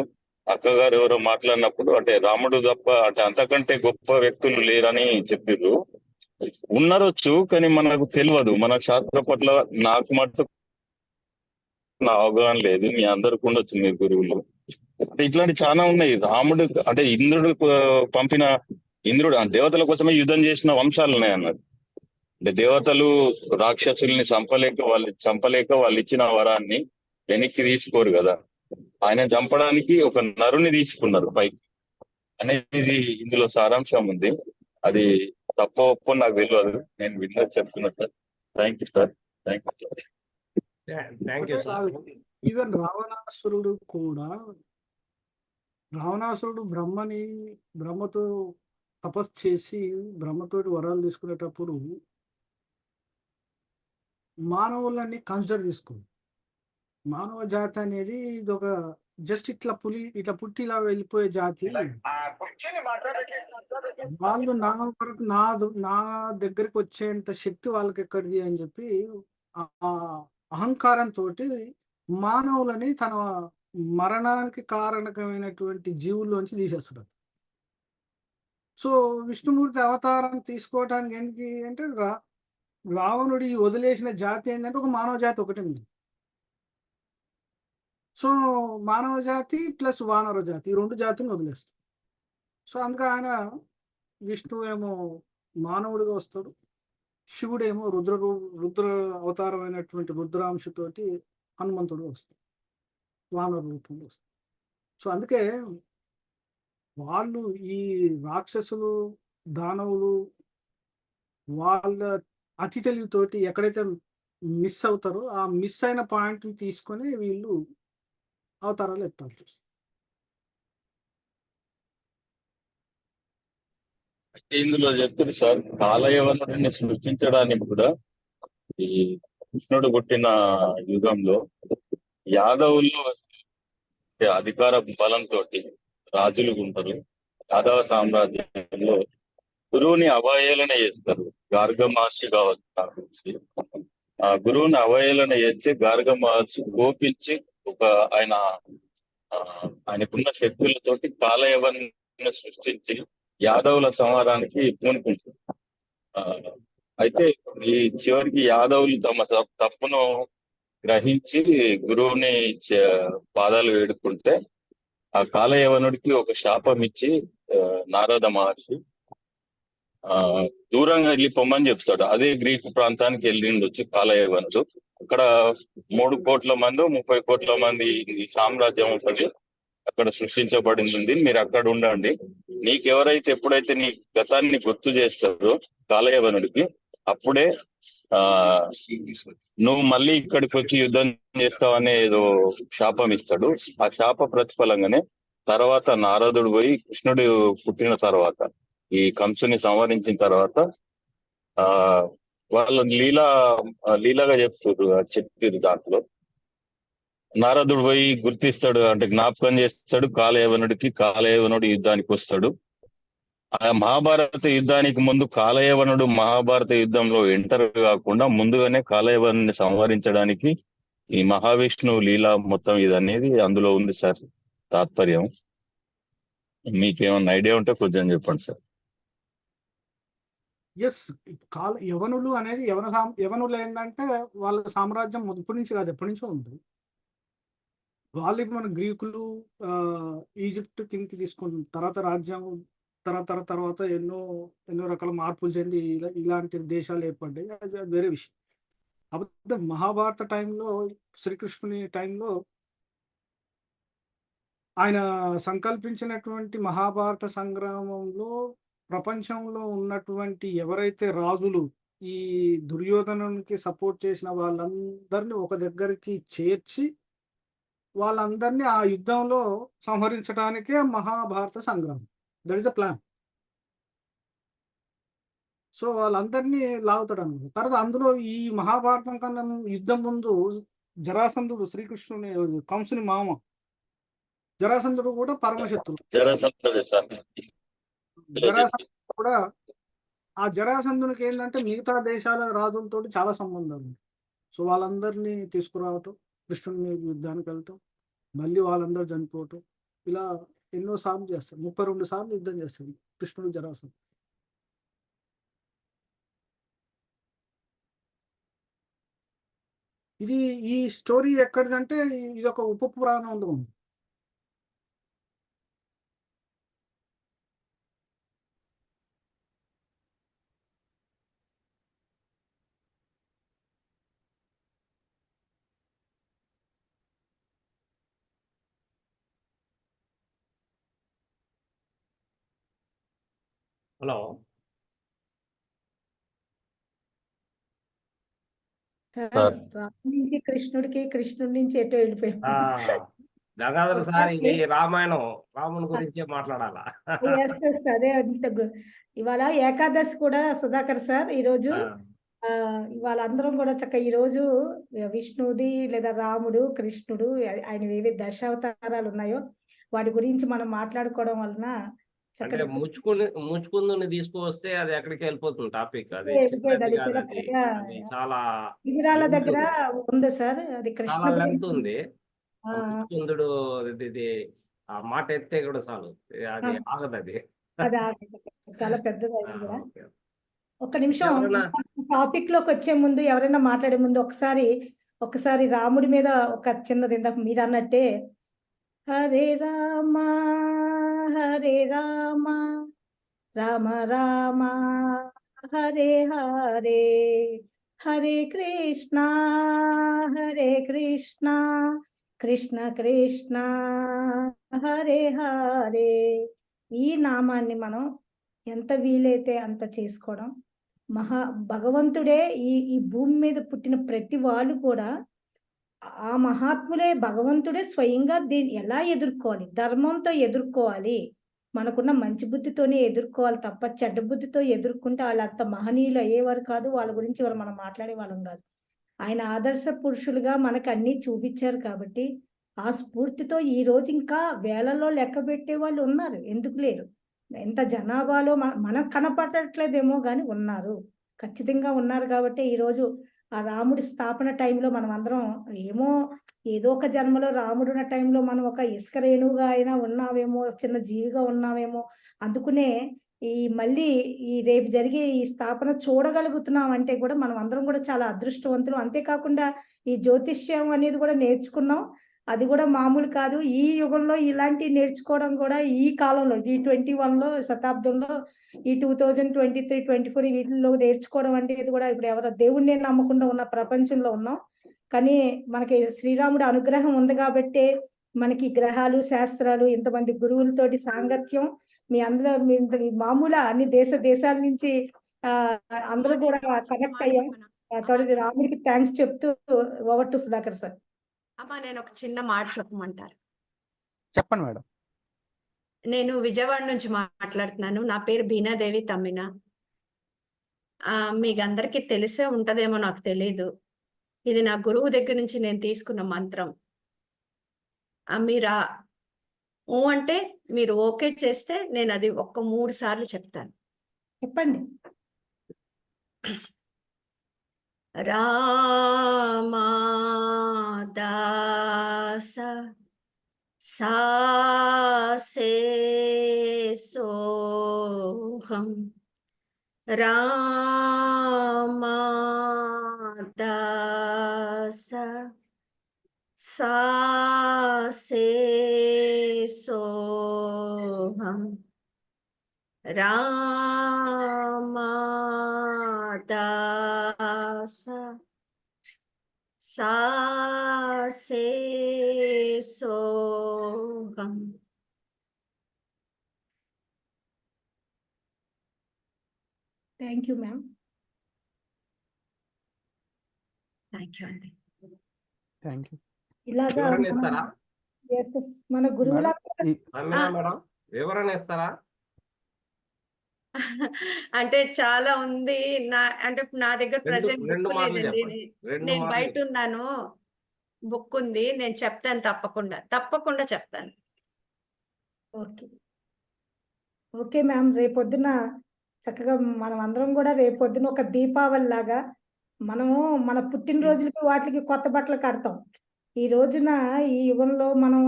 అక్కగారు ఎవరో మాట్లాడినప్పుడు అంటే రాముడు తప్ప అంటే అంతకంటే గొప్ప వ్యక్తులు లేరని చెప్పిర్రు. ఉన్నారొచ్చు, కానీ మనకు తెలియదు. మన శాస్త్ర పట్ల నాకు మటుకు నా అవగాహన లేదు. మీ అందరికి ఉండొచ్చు, మీ గురువులు. అంటే ఇట్లాంటి చాలా ఉన్నాయి. రాముడు అంటే ఇంద్రుడు పంపిన ఇంద్రుడు ఆ దేవతల కోసమే యుద్ధం చేసిన వంశాలు ఉన్నాయి అన్నది. అంటే దేవతలు రాక్షసుల్ని చంపలేక వాళ్ళు ఇచ్చిన వరాన్ని వెనక్కి తీసుకోరు కదా. ఆయన చంపడానికి ఒక నరుని తీసుకున్నారు పైకి అనేది ఇందులో సారాంశం ఉంది. అది తప్ప ఒప్పో నాకు తెలియదు, నేను విన్నా చెప్తున్నా sir. Thank you sir. Thank you sir. Thank you sir. Even రావణాసురుడు కూడా, రావణాసురుడు బ్రహ్మతో తపస్సు చేసి బ్రహ్మతోటి వరాలు తీసుకునేటప్పుడు మానవులని కన్సిడర్ చేసుకోండి. మానవ జాతి అనేది ఇది ఒక జస్ట్ ఇట్లా పుట్టి ఇలా వెళ్ళిపోయే జాతి. వాళ్ళు నా వరకు నా దగ్గరికి వచ్చేంత శక్తి వాళ్ళకి ఎక్కడిది అని చెప్పి ఆ అహంకారంతో మానవులని తన మరణానికి కారణకమైనటువంటి జీవుల్లోంచి తీసేస్తున్నాడు. సో విష్ణుమూర్తి అవతారం తీసుకోవటానికి ఎందుకు అంటే రావణుడి వదిలేసిన జాతి ఏంటంటే ఒక మానవ జాతి ఒకటి ఉంది. సో మానవ జాతి ప్లస్ వానర జాతి, ఈ 2 జాతిని వదిలేస్తాడు. సో అందుకే ఆయన విష్ణువు ఏమో మానవుడిగా వస్తాడు, శివుడేమో రుద్ర అవతారమైనటువంటి రుద్రాంశతోటి హనుమంతుడు వస్తాడు, వానర రూపంలో వస్తాడు. సో అందుకే వాళ్ళు ఈ రాక్షసులు దానవులు వాళ్ళ అతి తెలివితోటి ఎక్కడైతే మిస్ అవుతారో ఆ మిస్ అయిన పాయింట్ తీసుకొని వీళ్ళు అవతారాలు ఎత్తారు. ఇందులో చెప్తుంది సార్, కాలయవనుడిని సృష్టించడానికి కూడా ఈ కృష్ణుడు పుట్టిన యుగంలో యాదవులు అధికార బలంతో రాజులు ఉంటారు. యాదవ సామ్రాజ్యంలో గురువుని అవహేళన చేస్తారు. గార్గ మహర్షి కావచ్చు, ఆ గురువుని అవహేళన చేస్తే గార్గ మహర్షి కోపించి ఆయనకున్న శక్తులతోటి కాలయవన్ని సృష్టించి యాదవుల సంహారానికి పూనుకుంటుంది. అయితే ఈ చివరికి యాదవులు తమ తప్పును గ్రహించి గురువుని పాదాలు వేడుకుంటే ఆ కాలయవనుడికి ఒక శాపం ఇచ్చి నారద మహర్షి దూరంగా వెళ్ళిపోమని చెప్తాడు. అదే గ్రీకు ప్రాంతానికి వెళ్ళిండొచ్చు కాలయవనుడు. అక్కడ 3 కోట్ల మంది 30 కోట్ల మంది సామ్రాజ్యం ఉంటుంది, అక్కడ సృష్టించబడింది. మీరు అక్కడ ఉండండి, నీకెవరైతే ఎప్పుడైతే నీ గతాన్ని గుర్తు చేస్తారో కాలయవనుడికి అప్పుడే నువ్వు మళ్ళీ ఇక్కడికి వచ్చి యుద్ధం చేస్తావనే ఏదో శాపం ఇస్తాడు. ఆ శాప ప్రతిఫలంగానే తర్వాత నారదుడు పోయి కృష్ణుడు పుట్టిన తర్వాత ఈ కంసుని సంహరించిన తర్వాత వాళ్ళు లీలాగా చెప్పారు. దాంట్లో నారదుడు పోయి గుర్తిస్తాడు, అంటే జ్ఞాపకం చేస్తాడు కాలయవనుడికి. కాలయవనుడు యుద్ధానికి వస్తాడు. ఆ మహాభారత యుద్ధానికి ముందు కాలయవనుడు మహాభారత యుద్ధంలో ఎంటర్ కాకుండా ముందుగానే కాలయవనుని సంహరించడానికి ఈ మహావిష్ణువు లీల మొత్తం ఇదనేది అందులో ఉంది సార్ తాత్పర్యం. మీకేమన్నా ఐడియా ఉంటే కొంచెం చెప్పండి సార్. ఎస్. యవనులు అనేది యవనులు ఏంటంటే వాళ్ళ సామ్రాజ్యం ఇప్పటి నుంచి కాదు, ఎప్పటి నుంచో ఉంది. వాళ్ళు ఇప్పుడు మన గ్రీకులు ఈజిప్ట్ కిందకి తీసుకుంటుంది. తర్వాత రాజ్యాంగం తర్వాత ఎన్నో ఎన్నో రకాల మార్పులు చెంది ఇలాంటి దేశాలు ఏర్పడ్డాయి. అది వేరే విషయం. కాకపోతే మహాభారత టైంలో, శ్రీకృష్ణుని టైంలో ఆయన సంకల్పించినటువంటి మహాభారత సంగ్రామంలో ప్రపంచంలో ఉన్నటువంటి ఎవరైతే రాజులు ఈ దుర్యోధనునికి సపోర్ట్ చేసిన వాళ్ళందరినీ ఒక దగ్గరికి చేర్చి వాళ్ళందరినీ ఆ యుద్ధంలో సంహరించడానికే మహాభారత సంగ్రామం. That is a plan. So వాళ్ళందరినీ లాగుతాడు అనమాట. తర్వాత అందులో ఈ మహాభారతం కన్నా యుద్ధం ముందు జరాసంధుడు శ్రీకృష్ణుని కంసుని మామ జరాసంధుడు కూడా పరమశత్రువు. జరాసంధుడు కూడా ఆ జరాసంధునికి ఏంటంటే మిగతా దేశాల రాజులతోటి చాలా సంబంధాలు. సో వాళ్ళందరినీ తీసుకురావటం, కృష్ణుని మీద యుద్ధానికి వెళ్ళటం, మళ్ళీ వాళ్ళందరూ చనిపోవటం, ఇలా ఎన్నో సార్లు చేస్తారు. 32 సార్లు యుద్ధం చేస్తాడు కృష్ణుడు జరాసంధుడు. ఈ స్టోరీ ఎక్కడిదంటే ఇది ఒక ఉప పురాణంలో ఉంది. హలో సార్, రాముడి నుంచి కృష్ణుడికి, కృష్ణుడి నుంచి ఎటో వెళ్ళిపోయాం. గంగాధర సార్, ఇది ఒకసారి రామాయణం, రాముని గురించే మాట్లాడాలా? ఎస్ అదే ఇవాళ ఏకాదశి కూడా సుధాకర్ సార్. ఈరోజు ఇవాళ అందరం కూడా చక్కగా ఈరోజు విష్ణుది లేదా రాముడు, కృష్ణుడు ఆయన ఏవి దశావతారాలు ఉన్నాయో వాటి గురించి మనం మాట్లాడుకోవడం వలన అంటే చక్కగా ముచ్చుకుందుని తీసుకువస్తే అది ఎక్కడికి వెళ్ళిపోతుంది టాపిక్. అది వెళ్ళిపోయింది. చిన్నది అది కాదు, చాలా అది పెద్దగా అది చాలా వివరాల length దగ్గర ఉంది. ఉంది సార్. అది చాలా కృష్ణ లెంత్ ఉంది. ఆ, ముచ్చుకుందుడు ఇది ఆ మాట ఎత్తే కూడా చాలు, అది ఆగదు అది. అది చాలా పెద్దది అది కూడా. ఓకే. ఒక్క నిమిషం, ఎవరైనా టాపిక్ లోకి వచ్చే ముందు ఎవరైనా మాట్లాడే ముందు ఒకసారి రాముడి మీద ఒక చిన్నది ఇందాక మీరు అన్నట్టే, హరే రామ హరే రామ రామ రామ హరే హరే హరే కృష్ణ కృష్ణ కృష్ణ హరే హరే. ఈ నామాన్ని మనం ఎంత వీలైతే అంత చేసుకోవడం. భగవంతుడే ఈ భూమి మీద పుట్టిన ప్రతి వాళ్ళు కూడా ఆ మహాత్ములే, భగవంతుడే స్వయంగా దీన్ని ఎలా ఎదుర్కోవాలి, ధర్మంతో ఎదుర్కోవాలి, మనకున్న మంచి బుద్ధితోనే ఎదుర్కోవాలి తప్ప చెడ్డ బుద్ధితో ఎదుర్కొంటే వాళ్ళు అంత మహనీయులు అయ్యేవారు కాదు. వాళ్ళ గురించి వాళ్ళు మనం మాట్లాడే వాళ్ళం కాదు. ఆయన ఆదర్శ పురుషులుగా మనకు అన్ని చూపించారు కాబట్టి ఆ స్ఫూర్తితో ఈ రోజు ఇంకా వేలలో లెక్క పెట్టే వాళ్ళు ఉన్నారు. ఎందుకు లేరు? ఎంత జనాభాలో మనకు కనపడట్లేదేమో కానీ ఉన్నారు, ఖచ్చితంగా ఉన్నారు. కాబట్టి ఈరోజు ఆ రాముడి స్థాపన టైంలో మనం అందరం ఏదో ఒక జన్మలో రాముడున్న టైంలో మనం ఒక ఇసుక రేణువుగా అయినా ఉన్నామేమో, చిన్న జీవిగా ఉన్నామేమో, అందుకునే మళ్ళీ రేపు జరిగే ఈ స్థాపన చూడగలుగుతున్నాం అంటే కూడా మనం అందరం కూడా చాలా అదృష్టవంతులు. అంతేకాకుండా ఈ జ్యోతిష్యం అనేది కూడా నేర్చుకున్నాం. అది కూడా మామూలు కాదు. ఈ యుగంలో ఇలాంటివి నేర్చుకోవడం కూడా ఈ కాలంలో, ఈ 21లో శతాబ్దంలో, ఈ 2023, 24 వీటిల్లో నేర్చుకోవడం అంటే ఇది కూడా ఇప్పుడు ఎవరో దేవుణ్ణి నమ్మకుండా ఉన్న ప్రపంచంలో ఉన్నాం. కానీ మనకి శ్రీరాముడి అనుగ్రహం ఉంది కాబట్టి మనకి గ్రహాలు, శాస్త్రాలు, ఇంతమంది గురువులతోటి సాంగత్యం, మీ అందరూ మీ మామూలు అన్ని దేశాల నుంచి అందరూ కూడా కనెక్ట్ అయ్యాం. రాముడికి థ్యాంక్స్ చెప్తూ ఓవర్ టు సుధాకర్ సార్. అమ్మా, నేను ఒక చిన్న మాట చెప్పమంటారు? చెప్పండి మేడం. నేను విజయవాడ నుంచి మాట్లాడుతున్నాను. నా పేరు బీనాదేవి తమ్మిన. మీకు అందరికీ తెలిసే ఉంటదేమో, నాకు తెలీదు. ఇది నా గురువు దగ్గర నుంచి నేను తీసుకున్న మంత్రం. మీరు ఓ అంటే మీరు ఓకే చేస్తే నేను అది 3 సార్లు చెప్తాను. చెప్పండి. రామా దాస సాసే సోహం రామదాస సాసే సోహం రామదాస సాసే సోహం. Thank you ma'am. Thank you అండి. థ్యాంక్ యూ ఇలాగా వివరణ మన ఇస్తారా మన మేడం. గురువుల ఈ రమ్యనా మేడం? వివరణ ఇస్తారా? అంటే చాలా ఉంది. అంటే నా దగ్గర ప్రెసెంట్ రెండు బుక్ మాటలు లేదండి. చెప్పండి. రెండు నేను మాటలు బయట ఉన్నాను. బుక్ ఉంది. నేను చెప్తాను తప్పకుండా చెప్తాను. Okay okay ma'am. రేపొద్దున చక్కగా మనం అందరం కూడా రేపొద్దున ఒక దీపావళి లాగా మనము మన పుట్టినరోజులకి వాటికి కొత్త బట్టలు కడతాం. ఈ రోజున ఈ యుగంలో మనం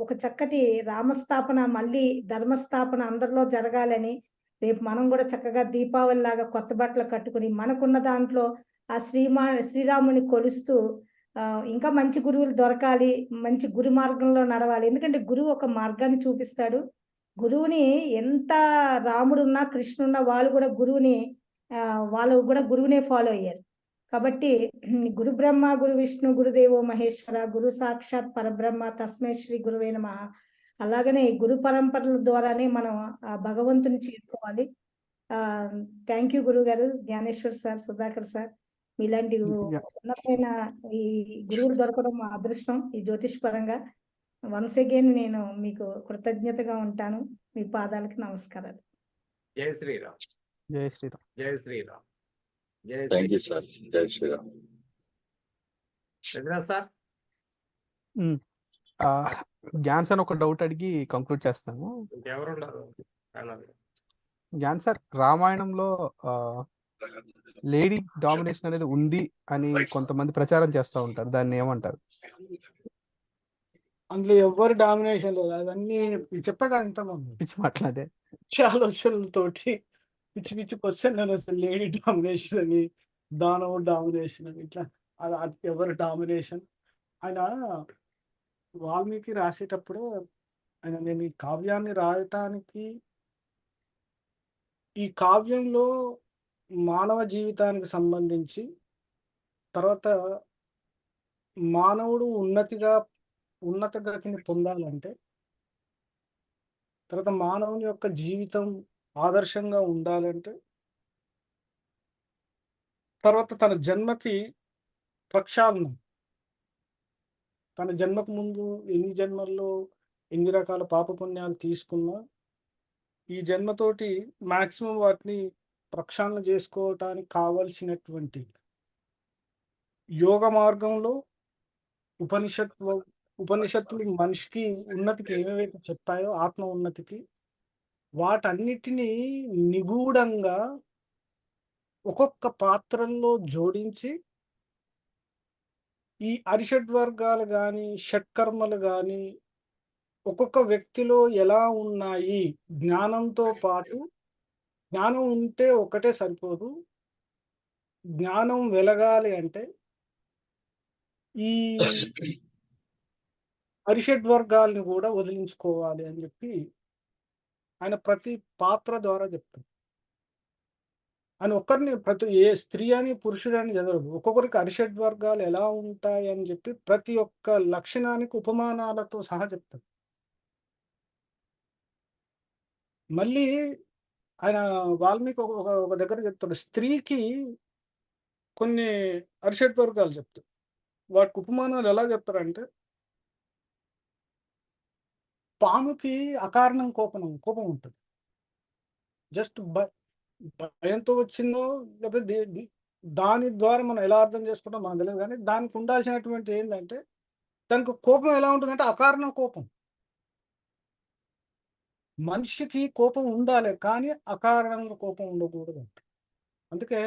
ఒక చక్కటి రామస్థాపన మళ్ళీ ధర్మస్థాపన అందరిలో జరగాలని రేపు మనం కూడా చక్కగా దీపావళి లాగా కొత్త బట్టలు కట్టుకుని మనకున్న దాంట్లో ఆ శ్రీరాముని కొలుస్తూ ఇంకా మంచి గురువులు దొరకాలి, మంచి గురు మార్గంలో నడవాలి. ఎందుకంటే గురువు ఒక మార్గాన్ని చూపిస్తాడు. గురువుని ఎంత రాముడున్నా కృష్ణున్నా వాళ్ళు కూడా వాళ్ళు కూడా గురువునే ఫాలో అయ్యారు. కాబట్టి గురు బ్రహ్మ గురు విష్ణు గురుదేవో మహేశ్వర గురు సాక్షాత్ పరబ్రహ్మ తస్మై శ్రీ గురువే నమః. అలాగనే గురు పరంపరల ద్వారానే మనం ఆ భగవంతుని చేరుకోవాలి. థ్యాంక్ యూ గురువు గారు, జ్ఞానేశ్వర్ సార్, సుధాకర్ సార్. మీలాంటి ఉన్నతమైన ఈ గురువులు దొరకడం మా అదృష్టం ఈ జ్యోతిష్ పరంగా. వన్స్ అగైన్ నేను మీకు కృతజ్ఞతగా ఉంటాను. మీ పాదాలకు నమస్కారాలు. జై శ్రీరామ్. జై శ్రీరామ్. జై శ్రీరామ్. జై థ్యాంక్ యూ శ్రీరామ్. సార్. జై శ్రీరామ్. రఘునాథ్ సార్? జ్ఞాన్ సార్ ఒక డౌట్ అడిగి కంక్లూడ్ చేస్తాను. ఇంకెవరున్నారు? జ్ఞాన్ సార్, రామాయణంలో లేడీ డామినేషన్ అనేది ఉంది అని కొంతమంది ప్రచారం చేస్తూ ఉంటారు. దాన్ని ఏమంటారు? అందులో ఎవరు డామినేషన్ లేదు. అవన్నీ చెప్పగా ఇంతమంది పిచ్చి మాట్లాడే పిచ్చి ఆలోచనలతోటి పిచ్చి పిచ్చి క్వశ్చన్ అసలు లేడీ డామినేషన్ అని దానవు డామినేషన్ అని ఇట్లా అలా ఎవరు డామినేషన్. ఆయన వాల్మీకి రాసేటప్పుడు నేను ఈ కావ్యాన్ని రాయటానికి ఈ కావ్యంలో మానవ జీవితానికి సంబంధించి తర్వాత మానవుడు ఉన్నత గతిని పొందాలంటే తర్వాత మానవుని యొక్క జీవితం ఆదర్శంగా ఉండాలంటే తర్వాత తన జన్మకి ప్రక్షాళన, తన జన్మకు ముందు ఎన్ని జన్మల్లో ఎన్ని రకాల పాపపుణ్యాలు తీసుకున్నా ఈ జన్మతోటి మాక్సిమం వాటిని ప్రక్షాళన చేసుకోవటానికి కావలసినటువంటి యోగ మార్గంలో ఉపనిషత్తులు మనిషికి ఉన్నతికి ఏమేవైతే చెప్పాయో ఆత్మ ఉన్నతికి వాటన్నిటినీ నిగూఢంగా ఒక్కొక్క పాత్రల్లో జోడించి ఈ అరిషడ్ వర్గాలు కానీ షట్కర్మలు కానీ ఒక్కొక్క వ్యక్తిలో ఎలా ఉన్నాయి, జ్ఞానంతో పాటు జ్ఞానం ఉంటే ఒకటే సరిపోదు, జ్ఞానం వెలగాలి అంటే ఈ అరిషడ్ వర్గాల్ని కూడా వదిలించుకోవాలి అని చెప్పి ఆయన ప్రతి పాత్ర ద్వారా చెప్తారు. ఆయన ఒక్కరిని ఏ స్త్రీ అని పురుషుడు అని చదవడు. ఒక్కొక్కరికి అరిషడ్ వర్గాలు ఎలా ఉంటాయి అని చెప్పి ప్రతి ఒక్క లక్షణానికి ఉపమానాలతో సహా చెప్తారు. మళ్ళీ ఆయన వాల్మీకి ఒక దగ్గర చెప్తాడు, స్త్రీకి కొన్ని అరిషడ్ వర్గాలు చెప్తారు. వాటికి ఉపమానాలు ఎలా చెప్తారంటే పాముకి అకారణం కోపం ఉంటుంది. జస్ట్ భయంతో వచ్చిందో లేకపోతే దాని ద్వారా మనం ఎలా అర్థం చేసుకుంటాం మనకు తెలియదు. కానీ దానికి ఉండాల్సినటువంటి ఏంటంటే దానికి కోపం ఎలా ఉంటుందంటే అకారణం కోపం. మనిషికి కోపం ఉండాలి కానీ అకారణంగా కోపం ఉండకూడదు. అందుకే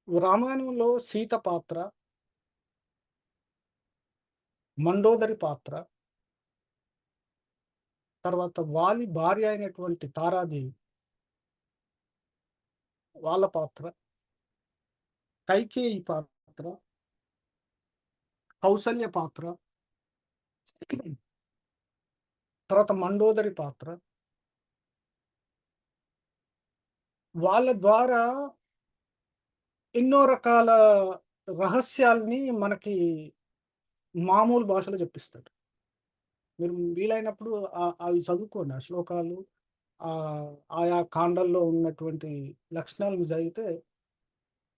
రామాయణంలో సీత పాత్ర, మండోదరి పాత్ర, తర్వాత వాలి భార్య అయినటువంటి తారాదేవి, వాళ్ళ పాత్ర, కైకేయి పాత్ర, కౌసల్య పాత్ర, తర్వాత మండోదరి పాత్ర. వాళ్ళ ద్వారా ఎన్నో రకాల రహస్యాల్ని మనకి మామూలు భాషలో చెప్పిస్తాడు. మీరు వీలైనప్పుడు అవి చదువుకోండి. ఆ శ్లోకాలు, ఆయా కాండల్లో ఉన్నటువంటి లక్షణాలను చదివితే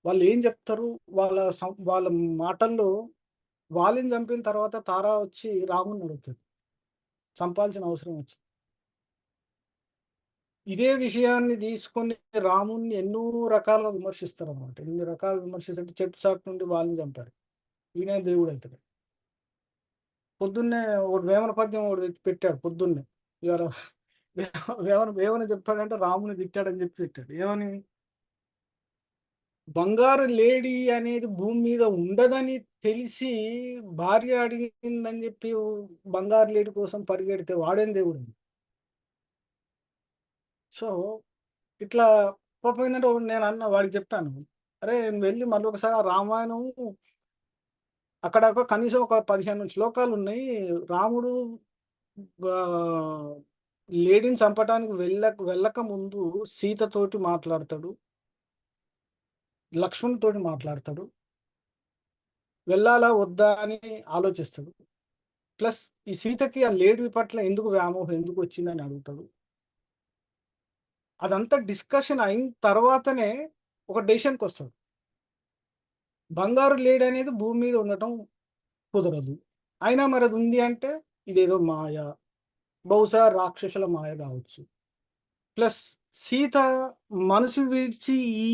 వాళ్ళు ఏం చెప్తారు, వాళ్ళ మాటల్లో వాలిని చంపిన తర్వాత తారా వచ్చి రాముని అడుగుతుంది, చంపాల్సిన అవసరం వచ్చింది. ఇదే విషయాన్ని తీసుకొని రాముణ్ణి ఎన్నో రకాలుగా విమర్శిస్తారు అన్నమాట. ఎన్ని రకాలు విమర్శిస్తుంటే చెట్టు చాటు నుండి వాళ్ళని చంపారు, ఈయన దేవుడు అవుతాడు. పొద్దున్నే ఒకటి వేమన పద్యం ఒకటి పెట్టాడు పొద్దున్నే. ఇవాళ వేమన చెప్పాడంటే రాముని తిట్టాడని చెప్పి పెట్టాడు. ఏమని? బంగారు లేడీ అనేది భూమి మీద ఉండదని తెలిసి భార్య అడిగిందని చెప్పి బంగారు లేడీ కోసం పరిగెడితే వాడేం దేవుడు? సో ఇట్లా పోయిందంటే నేను అన్న వాడికి చెప్పాను, అరే వెళ్ళి మళ్ళీ ఒకసారి ఆ రామాయణం అక్కడ కనీసం ఒక 15 శ్లోకాలు ఉన్నాయి. రాముడు లేడీని చంపడానికి వెళ్ళక ముందు సీతతోటి మాట్లాడతాడు, లక్ష్మణుతోటి మాట్లాడతాడు, వెళ్ళాలా వద్దా అని ఆలోచిస్తాడు. ప్లస్ ఈ సీతకి ఆ లేడీ పట్ల ఎందుకు వ్యామోహం ఎందుకు వచ్చిందని అడుగుతాడు. అదంతా డిస్కషన్ అయిన తర్వాతనే ఒక డెసిషన్కి వస్తాడు. బంగారు లేడీ అనేది భూమి మీద ఉండటం కుదరదు, అయినా మరి అది ఉంది అంటే ఇదేదో మాయ, బహుశా రాక్షసుల మాయ కావచ్చు. ప్లస్ సీత మనసు విడిచి ఈ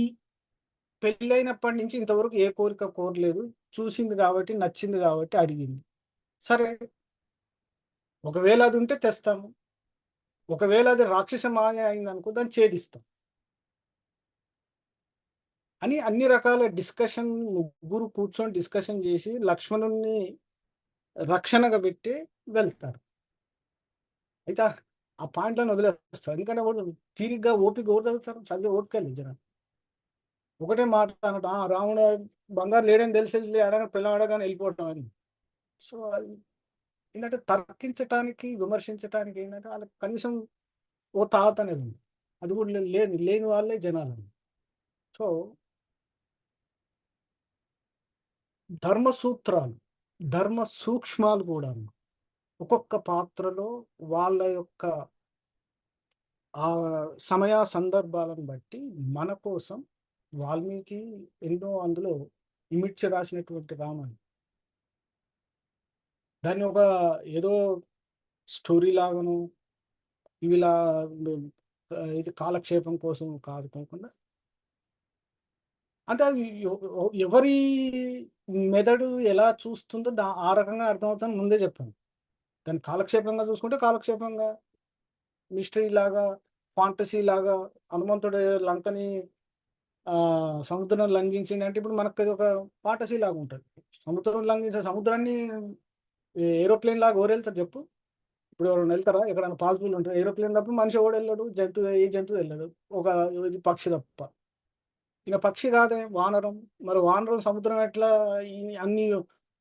పెళ్ళైనప్పటి నుంచి ఇంతవరకు ఏ కోరిక కోరలేదు, చూసింది కాబట్టి నచ్చింది కాబట్టి అడిగింది. సరే, ఒకవేళ అది ఉంటే తెస్తాము, ఒకవేళ అది రాక్షస మాయ అయిందనుకో దాన్ని ఛేదిస్తాం అని అన్ని రకాల డిస్కషన్, ముగ్గురు కూర్చొని డిస్కషన్ చేసి లక్ష్మణుని రక్షణగా పెట్టి వెళ్తారు. అయితే ఆ పాయింట్లను వదిలేస్తారు, ఎందుకంటే వాడు తీరిగ్గా ఓపిక ఎవరు చదువుతారు, చదివే ఓపిక లేదు జనం. ఒకటే మాట అన్నట్టు రాముడు బంగారు లేడని తెలిసి పిల్లలు అడగానే వెళ్ళిపోవటం అని. సో అది ఏంటంటే తర్కించటానికి, విమర్శించటానికి ఏంటంటే వాళ్ళకి కనీసం ఓ తాత అనేది ఉంది, అది కూడా లేని వాళ్ళే జనాలు. సో ధర్మ సూత్రాలు, ధర్మ సూక్ష్మాలు కూడా ఒక్కొక్క పాత్రలో వాళ్ళ యొక్క ఆ సమయ సందర్భాలను బట్టి మన కోసం వాల్మీకి ఎన్నో అందులో ఇమిడ్చి రాసినటువంటి రామాయణం. దాన్ని ఒక ఏదో స్టోరీ లాగాను ఇవిలా ఇది కాలక్షేపం కోసం కాదు కాకుండా, అంటే అది ఎవరి మెదడు ఎలా చూస్తుందో ఆ రకంగా అర్థమవుతుందని ముందే చెప్పాను. దాన్ని కాలక్షేపంగా చూసుకుంటే కాలక్షేపంగా, మిస్టరీ లాగా, ఫాంటసీ లాగా, హనుమంతుడు లంకని సముద్రం లంఘించింది అంటే ఇప్పుడు మనకు అది ఒక ఫాంటసీ లాగా ఉంటుంది. సముద్రం లంఘించే సముద్రాన్ని ఏరోప్లేన్ లాగా ఎవరు వెళ్తారు చెప్పు? ఇప్పుడు ఎవరైనా వెళ్తారా? ఎక్కడైనా పాసిబుల్ ఉంటుంది? ఏరోప్లేన్ తప్ప మనిషి ఎవడు వెళ్ళడు, ఏ జంతువు వెళ్ళదు, ఒక ఇది పక్షి తప్ప. ఇక పక్షి కాదే వానరం, మరి వానరం సముద్రం ఎట్లా అన్ని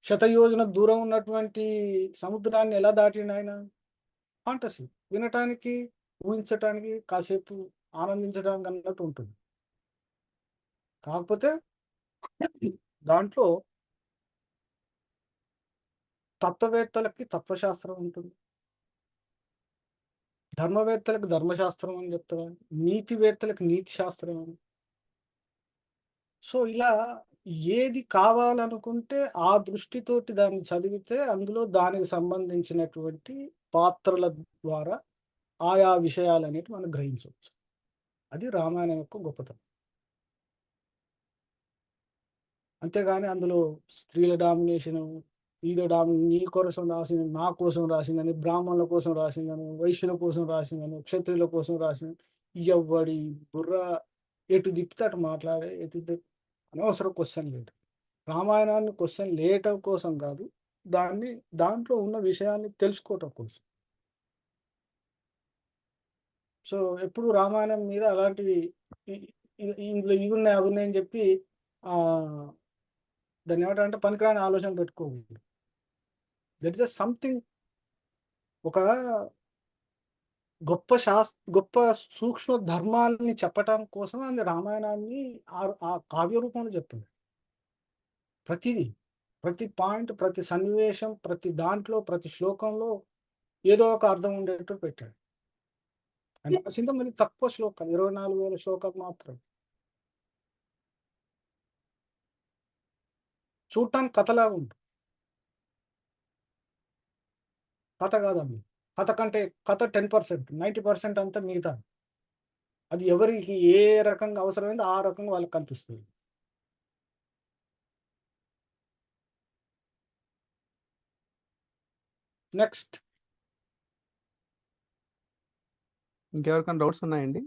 శతయోజన దూరం ఉన్నటువంటి సముద్రాన్ని ఎలా దాటిండు ఆయన? ఫాంటసీ, వినటానికి, ఊహించటానికి, కాసేపు ఆనందించడానికి అన్నట్టు ఉంటుంది. కాకపోతే దాంట్లో తత్వవేత్తలకి తత్వశాస్త్రం ఉంటుంది, ధర్మవేత్తలకు ధర్మశాస్త్రం అని చెప్తారు, నీతివేత్తలకు నీతి శాస్త్రం అని. సో ఇలా ఏది కావాలనుకుంటే ఆ దృష్టితోటి దాన్ని చదివితే అందులో దానికి సంబంధించినటువంటి పాత్రల ద్వారా ఆయా విషయాలు అనేవి మనం గ్రహించవచ్చు. అది రామాయణం యొక్క గొప్పతనం. అంతేగాని అందులో స్త్రీల డామినేషను, నీ కోసం రాసింది, నా కోసం రాసిందని, బ్రాహ్మణుల కోసం రాసిందని, వైశ్యుల కోసం రాసిందని, క్షత్రియుల కోసం రాసిందని, ఎవ్వడి బుర్ర ఎటు తిప్పితే అటు మాట్లాడే, అనవసరం క్వశ్చన్ లేదు. రామాయణాన్ని క్వశ్చన్ లేయటం కోసం కాదు, దాంట్లో ఉన్న విషయాన్ని తెలుసుకోవటం కోసం. సో ఎప్పుడు రామాయణం మీద అలాంటివి ఇందులో ఇవి ఉన్నాయి అవి ఉన్నాయని చెప్పి దాన్ని ఏమంటారంటే పనికిరాని ఆలోచన పెట్టుకోకూడదు. దట్ ఇస్ సంథింగ్, ఒక గొప్ప సూక్ష్మ ధర్మాలని చెప్పటం కోసం ఆయన రామాయణాన్ని ఆ కావ్య రూపంలో చెప్తుంది. ప్రతిదీ, ప్రతి పాయింట్, ప్రతి సన్నివేశం, ప్రతి దాంట్లో, ప్రతి శ్లోకంలో ఏదో ఒక అర్థం ఉండేట్టు పెట్టాడు. ఆయన రాసింది మరి తక్కువ శ్లోకాలు, 24,000 శ్లోకాలు మాత్రం. చూడటానికి కథలాగా ఉంటుంది. కథ కాదండి. కథ కంటే కథ 10%, 90% అంతా మిగతా. అది ఎవరికి ఏ రకంగా అవసరమైందో ఆ రకంగా వాళ్ళకి కనిపిస్తుంది. నెక్స్ట్. ఇంకెవరికైనా డౌట్స్ ఉన్నాయండి?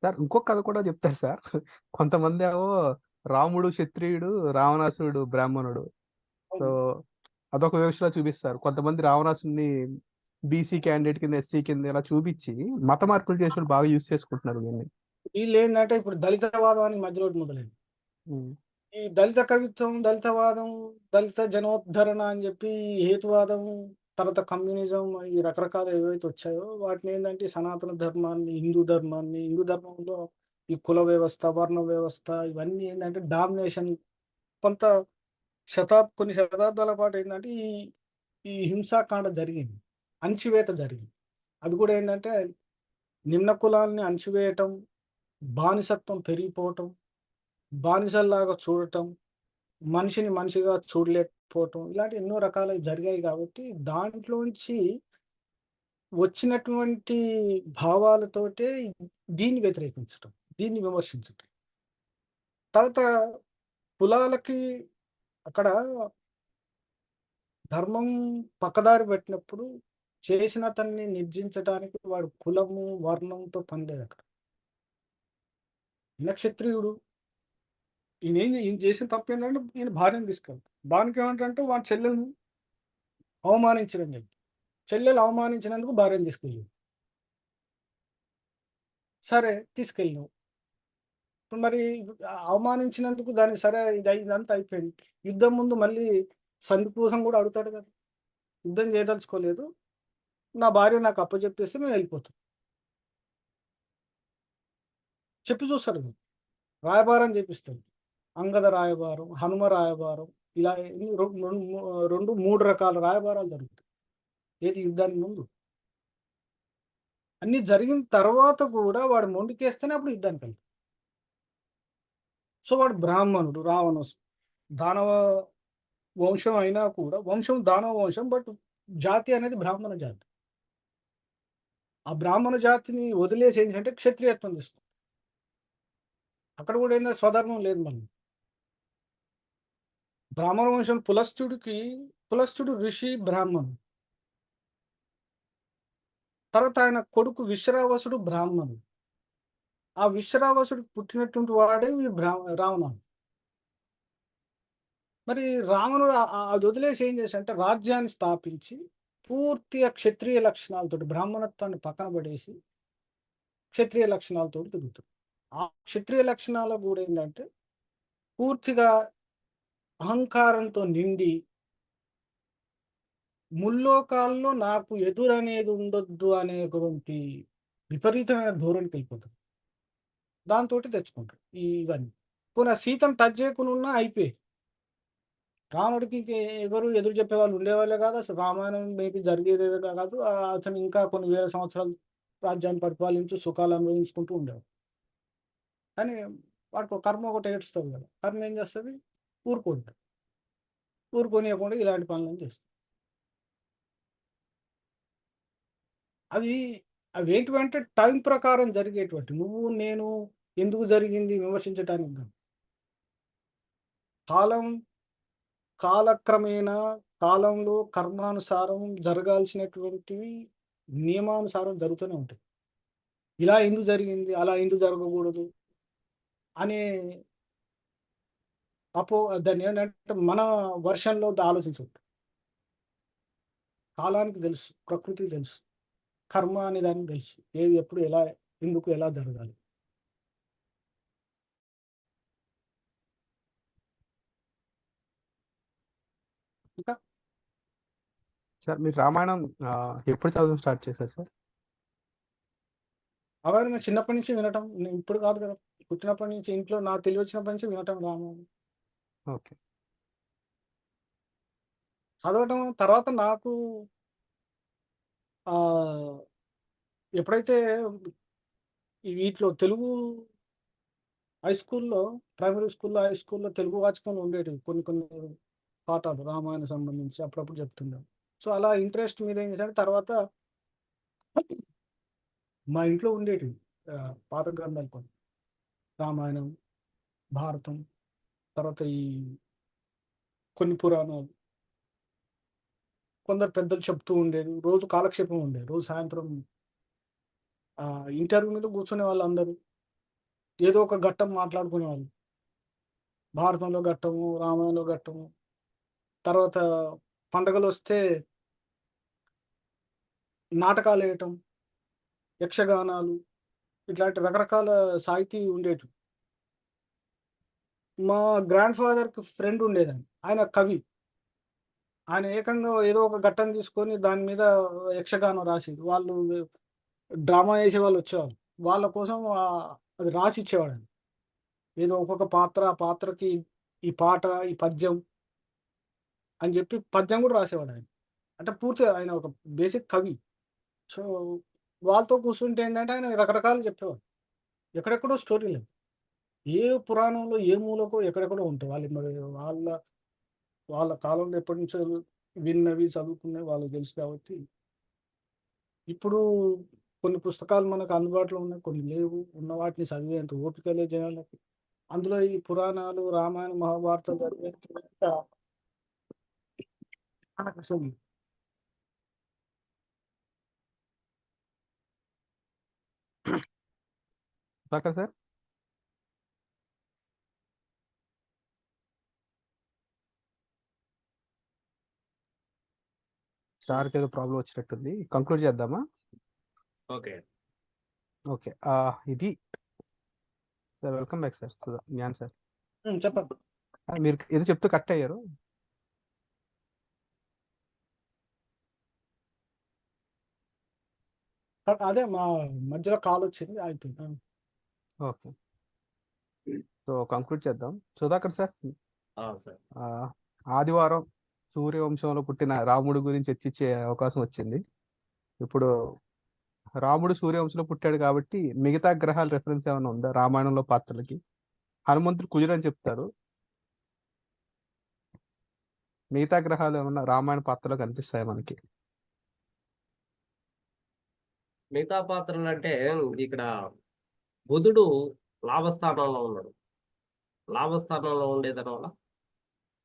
సార్ ఇంకొక కథ కూడా చెప్తారు సార్. కొంతమంది ఏమో రాముడు క్షత్రియుడు, రావణాసురుడు బ్రాహ్మణుడు. సో అదొక వివక్షలో చూపిస్తారు. కొంతమంది రావణాసుని బీసీ క్యాండిడేట్ కింద, ఎస్సీ కింద ఇలా చూపించి మత మార్పులు చేసిన బాగా యూజ్ చేసుకుంటున్నారు దీన్ని. వీళ్ళు ఏంటంటే ఇప్పుడు దళితవాదం అని మధ్యలో మొదలైంది. ఈ దళిత కవిత్వం, దళితవాదం, దళిత జనోద్ధరణ అని చెప్పి హేతువాదం, తర్వాత కమ్యూనిజం, ఈ రకరకాల ఏవైతే వచ్చాయో వాటిని ఏంటంటే సనాతన ధర్మాన్ని, హిందూ ధర్మంలో ఈ కుల వ్యవస్థ, వర్ణ వ్యవస్థ ఇవన్నీ ఏంటంటే డామినేషన్ కొన్ని శతాబ్దాల పాటు ఏంటంటే ఈ హింసాకాండ జరిగింది, అణచివేత జరిగింది. అది కూడా ఏంటంటే నిమ్న కులాల్ని అణచివేయటం, బానిసత్వం పెరిగిపోవటం, బానిసల్లాగా చూడటం, మనిషిని మనిషిగా చూడలేకపోవటం, ఇలాంటి ఎన్నో రకాలు జరిగాయి. కాబట్టి దాంట్లోంచి వచ్చినటువంటి భావాలతోటే దీన్ని వ్యతిరేకించటం, దీన్ని విమర్శించటం. తర్వాత కులాలకి అక్కడ ధర్మం పక్కదారి పెట్టినప్పుడు చేసిన అతన్ని నిర్జించడానికి వాడు కులము, వర్ణంతో పని లేదు అక్కడ. నక్షత్రియుడు ఈయన చేసిన తప్పు ఏంటంటే ఈయన భార్యను తీసుకెళ్తాడు. దానికి ఏమంటే వాడి చెల్లెలను అవమానించడం చెప్పి, చెల్లెలు అవమానించినందుకు భార్యను తీసుకెళ్ళి, సరే తీసుకెళ్ళినావు, మరి అవమానించినందుకు దానికి సరే ఇదంతా అయిపోయింది. యుద్ధం ముందు మళ్ళీ సంధి కోసం కూడా అడుగుతాడు కదా, యుద్ధం చేయదలుచుకోలేదు, నా భార్య నాకు అప్పచెప్పేస్తే మేము వెళ్ళిపోతాం చెప్పి చూస్తాడు. రాయబారం చేపిస్తాడు, అంగద రాయబారం, హనుమ రాయబారం, ఇలా 2-3 రకాల రాయబారాలు జరుగుతాయి ఏది యుద్ధానికి ముందు. అన్ని జరిగిన తర్వాత కూడా వాడు మొండికేస్తేనే అప్పుడు యుద్ధానికి వెళ్తాడు. సో వాడు బ్రాహ్మణుడు, రావణాసురుడు దానవ వంశం అయినా కూడా, వంశం దానవ వంశం, బట్ జాతి అనేది బ్రాహ్మణ జాతి. ఆ బ్రాహ్మణ జాతిని వదిలేసి ఏంటంటే క్షత్రియత్వం తీసుకుంది. అక్కడ కూడా ఏంటంటే స్వధర్మం లేదు. మనం బ్రాహ్మణ వంశం పులస్తుడు ఋషి బ్రాహ్మణుడు, తర్వాత ఆయన కొడుకు విశ్రావసుడు బ్రాహ్మణుడు. ఆ విశ్రావసుడికి పుట్టినటువంటి వాడే రావణుడు. మరి రావణుడు అది వదిలేసి ఏం చేశాడంటే రాజ్యాన్ని స్థాపించి పూర్తిగా క్షత్రియ లక్షణాలతోటి, బ్రాహ్మణత్వాన్ని పక్కన పడేసి క్షత్రియ లక్షణాలతో తిరుగుతాడు. ఆ క్షత్రియ లక్షణాలు కూడా ఏంటంటే పూర్తిగా అహంకారంతో నిండి ముల్లోకాల్లో నాకు ఎదురనేది ఉండొద్దు అనేటువంటి విపరీతమైన ధోరణికి వెళ్ళిపోతుంది. దాంతో తెచ్చుకుంటాడు ఇవన్నీ. పోనీ సీతను టచ్ చేయకుండా అయిపోయి రాముడికి ఎవరు ఎదురు చెప్పేవాళ్ళు ఉండేవాళ్ళే కాదు. అసలు రామాయణం మేబీ జరిగేదే కాదు. అతను ఇంకా కొన్ని వేల సంవత్సరాలు రాజ్యాన్ని పరిపాలించి సుఖాలు అనుభవించుకుంటూ ఉండేవాడు. కానీ వాడికి కర్మ ఒకటి ఏడుస్తుంది కదా, కర్మ ఏం చేస్తుంది, ఊరుకొనియకుండా ఇలాంటి పనులను చేస్తుంది. అవి ఏంటివంటే టైం ప్రకారం జరిగేటువంటి, నువ్వు నేను ఎందుకు జరిగింది విమర్శించడానికి కాదు. కాలక్రమేణా కాలంలో కర్మానుసారం జరగాల్సినటువంటివి నియమానుసారం జరుగుతూనే ఉంటాయి. ఇలా ఎందుకు జరిగింది, అలా ఎందుకు జరగకూడదు అనే దాన్ని ఏంటంటే మన వర్షన్లో ఆలోచించవచ్చు. కాలానికి తెలుసు, ప్రకృతికి తెలుసు, కర్మ అనే దానికి తెలుసు, ఏది ఎప్పుడు ఎలా ఎందుకు ఎలా జరగాలి. ఇంకా సార్ మీరు రామాయణం ఎప్పుడు చదవడం స్టార్ట్ చేశారు సార్? అవన్నీ నేను చిన్నప్పటి నుంచి వినటం, ఇప్పుడు కాదు కదా, పుట్టినప్పటి నుంచి ఇంట్లో నాకు తెలివి వచ్చినప్పటి నుంచి వినటం రామాయణం ఓకే. చదవటం. తర్వాత నాకు ఎప్పుడైతే వీటిలో తెలుగు హై స్కూల్లో, ప్రైమరీ స్కూల్లో, హై స్కూల్లో తెలుగు వాచకంలో ఉండేటివి కొన్ని కొన్ని పాఠాలు రామాయణ సంబంధించి అప్పుడప్పుడు చెప్తుండే. సో అలా ఇంట్రెస్ట్ మీద ఏం చేశాను, తర్వాత మా ఇంట్లో ఉండేటివి పాత గ్రంథాలు కొన్ని, రామాయణం, భారతం, తర్వాత ఈ కొన్ని పురాణాలు కొందరు పెద్దలు చెప్తూ ఉండేది. రోజు కాలక్షేపం ఉండేది. రోజు సాయంత్రం ఇంటర్వ్యూ మీద కూర్చునే వాళ్ళు అందరూ ఏదో ఒక ఘట్టం మాట్లాడుకునేవాళ్ళు. భారతంలో ఘట్టము, రామాయణంలో ఘట్టము. తర్వాత పండగలు వస్తే నాటకాలు వేయటం, యక్షగానాలు, ఇట్లాంటి రకరకాల సాహితీ ఉండేటివి. మా గ్రాండ్ ఫాదర్కి ఫ్రెండ్ ఉండేదండి, ఆయన కవి. ఆయన ఏకంగా ఏదో ఒక ఘట్టం తీసుకొని దాని మీద యక్షగానం రాసిండు. వాళ్ళు డ్రామా వేసే వాళ్ళు వచ్చేవాళ్ళు, వాళ్ళ కోసం అది రాసి ఇచ్చేవాడు. ఏదో ఒక్కొక్క పాత్ర, ఆ పాత్రకి ఈ పాట, ఈ పద్యం అని చెప్పి పద్యం కూడా రాసేవాడు ఆయన. అంటే పూర్తిగా ఆయన ఒక బేసిక్ కవి. సో వాళ్ళతో కూర్చుంటే ఏంటంటే ఆయన రకరకాలు చెప్పేవాడు. ఎక్కడెక్కడో స్టోరీలు, ఏ పురాణంలో ఏ మూలకో ఎక్కడెక్కడో ఉంటాయి. వాళ్ళు మరి వాళ్ళ వాళ్ళ కాలంలో ఎప్పటి నుంచో విన్నవి చదువుకున్నవి వాళ్ళకి తెలుసు కాబట్టి. ఇప్పుడు కొన్ని పుస్తకాలు మనకు అందుబాటులో ఉన్నాయి, కొన్ని లేవు. ఉన్న వాటిని చదివేంత ఓపిక లేదు జనాలకి. అందులో ఈ పురాణాలు, రామాయణ, మహాభారతాలు చదివేంత మనకు అసలు సుధాకర్ సార్? స్టార్కి ఏదో ప్రాబ్లం వచ్చినట్టుంది, కంక్లూడ్ చేద్దామా? ఓకే. ఓకే. ఇది sir, welcome back sir. Gyan sir, చెప్పండి. మీరు ఏదో చెప్తూ కట్ అయ్యారు. అదే మా మధ్యలో కాల్ వచ్చింది, అయిపోయింది. ఓకే, సో కంక్లూడ్ చేద్దాం. సుధాకర్ సార్, సార్ ఆదివారం సూర్యవంశంలో పుట్టిన రాముడు గురించి చర్చించే అవకాశం వచ్చింది. ఇప్పుడు రాముడు సూర్యవంశంలో పుట్టాడు కాబట్టి మిగతా గ్రహాల రెఫరెన్స్ ఏమైనా ఉందా రామాయణంలో పాత్రలకి? హనుమంతుడు కుజుడు అని చెప్తారు, మిగతా గ్రహాలు ఏమన్నా రామాయణ పాత్రలో కనిపిస్తాయి మనకి? మిగతా పాత్రలు అంటే ఇక్కడ బుధుడు లాభస్థానంలో ఉన్నాడు. లాభస్థానంలో ఉండేదాని వల్ల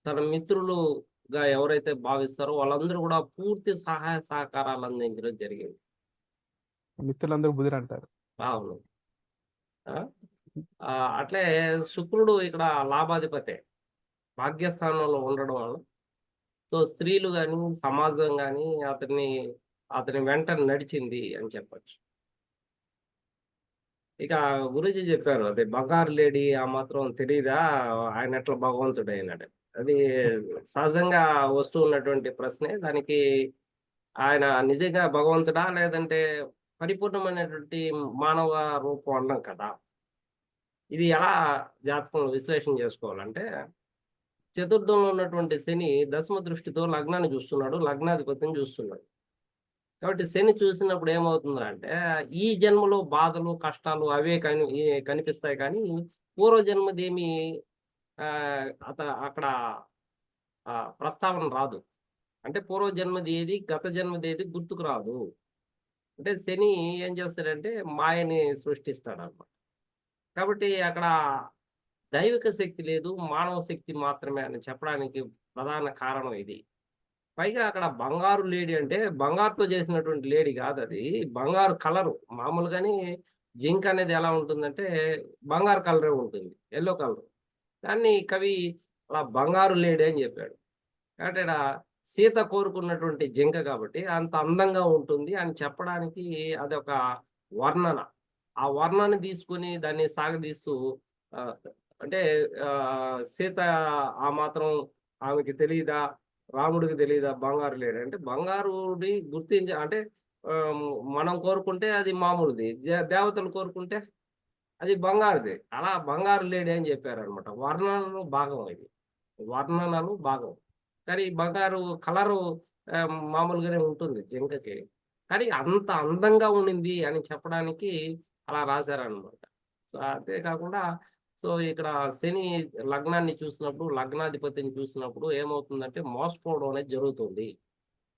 తన మిత్రులుగా ఎవరైతే భావిస్తారో వాళ్ళందరూ కూడా పూర్తి సహాయ సహకారాలు అందించడం జరిగింది. మిత్రులందరూ బుధుడు అంటారు. అవును. అట్లే శుక్రుడు ఇక్కడ లాభాధిపతే, భాగ్యస్థానంలో ఉండడం వల్ల సో స్త్రీలు కానీ సమాజం కానీ అతని వెంట నడిచింది అని చెప్పచ్చు. ఇక గురూజీ చెప్పారు, అదే బంగారు లేడీ ఆ మాత్రం తెలియదా ఆయన ఎట్లా భగవంతుడు అయినాడు. అది సహజంగా వస్తూ ఉన్నటువంటి ప్రశ్నే. దానికి ఆయన నిజంగా భగవంతుడా లేదంటే పరిపూర్ణమైనటువంటి మానవ రూపం అన్నాం కదా. ఇది ఎలా జాతకంలో విశ్లేషణ చేసుకోవాలంటే, చతుర్థంలో ఉన్నటువంటి శని దశమ దృష్టితో లగ్నాన్ని చూస్తున్నాడు, లగ్నాధిపతిని చూస్తున్నాడు. కాబట్టి శని చూసినప్పుడు ఏమవుతుందంటే ఈ జన్మలో బాధలు, కష్టాలు అవే కనిపిస్తాయి, కానీ పూర్వజన్మదేమి అక్కడ ప్రస్తావన రాదు. అంటే పూర్వజన్మది ఏది, గత జన్మది ఏది గుర్తుకు రాదు. అంటే శని ఏం చేస్తాడంటే మాయని సృష్టిస్తాడు అన్నమాట. కాబట్టి అక్కడ దైవిక శక్తి లేదు, మానవ శక్తి మాత్రమే అని చెప్పడానికి ప్రధాన కారణం ఇది. పైగా అక్కడ బంగారు లేడీ అంటే బంగారుతో చేసినటువంటి లేడీ కాదు, అది బంగారు కలరు. మామూలుగానే జింక్ అనేది ఎలా ఉంటుందంటే బంగారు కలరే ఉంటుంది, ఎల్లో కలర్. దాన్ని కవి అలా బంగారు లేడీ అని చెప్పాడు. కాబట్టి ఇక్కడ సీత కోరుకున్నటువంటి జింక కాబట్టి అంత అందంగా ఉంటుంది అని చెప్పడానికి అదొక వర్ణన. ఆ వర్ణాన్ని తీసుకుని దాన్ని సాగదీస్తూ అంటే సీత ఆ మాత్రం ఆమెకి తెలియదా, రాముడికి తెలియదా బంగారు లేడి అంటే బంగారుని అంటే ఆ, మనం కోరుకుంటే అది మామూలుది, దేవతలు కోరుకుంటే అది బంగారుది. అలా బంగారు లేడి అని చెప్పారనమాట. వర్ణనలు భాగం ఇది, వర్ణనలు భాగం. కానీ ఈ బంగారు కలరు మామూలుగానే ఉంటుంది జింకకి, కానీ అంత అందంగా ఉండింది అని చెప్పడానికి అలా రాశారనమాట. సో అంతేకాకుండా సో ఇక్కడ శని లగ్నాన్ని చూసినప్పుడు, లగ్నాధిపతిని చూసినప్పుడు ఏమవుతుందంటే మోసపోవడం అనేది జరుగుతుంది.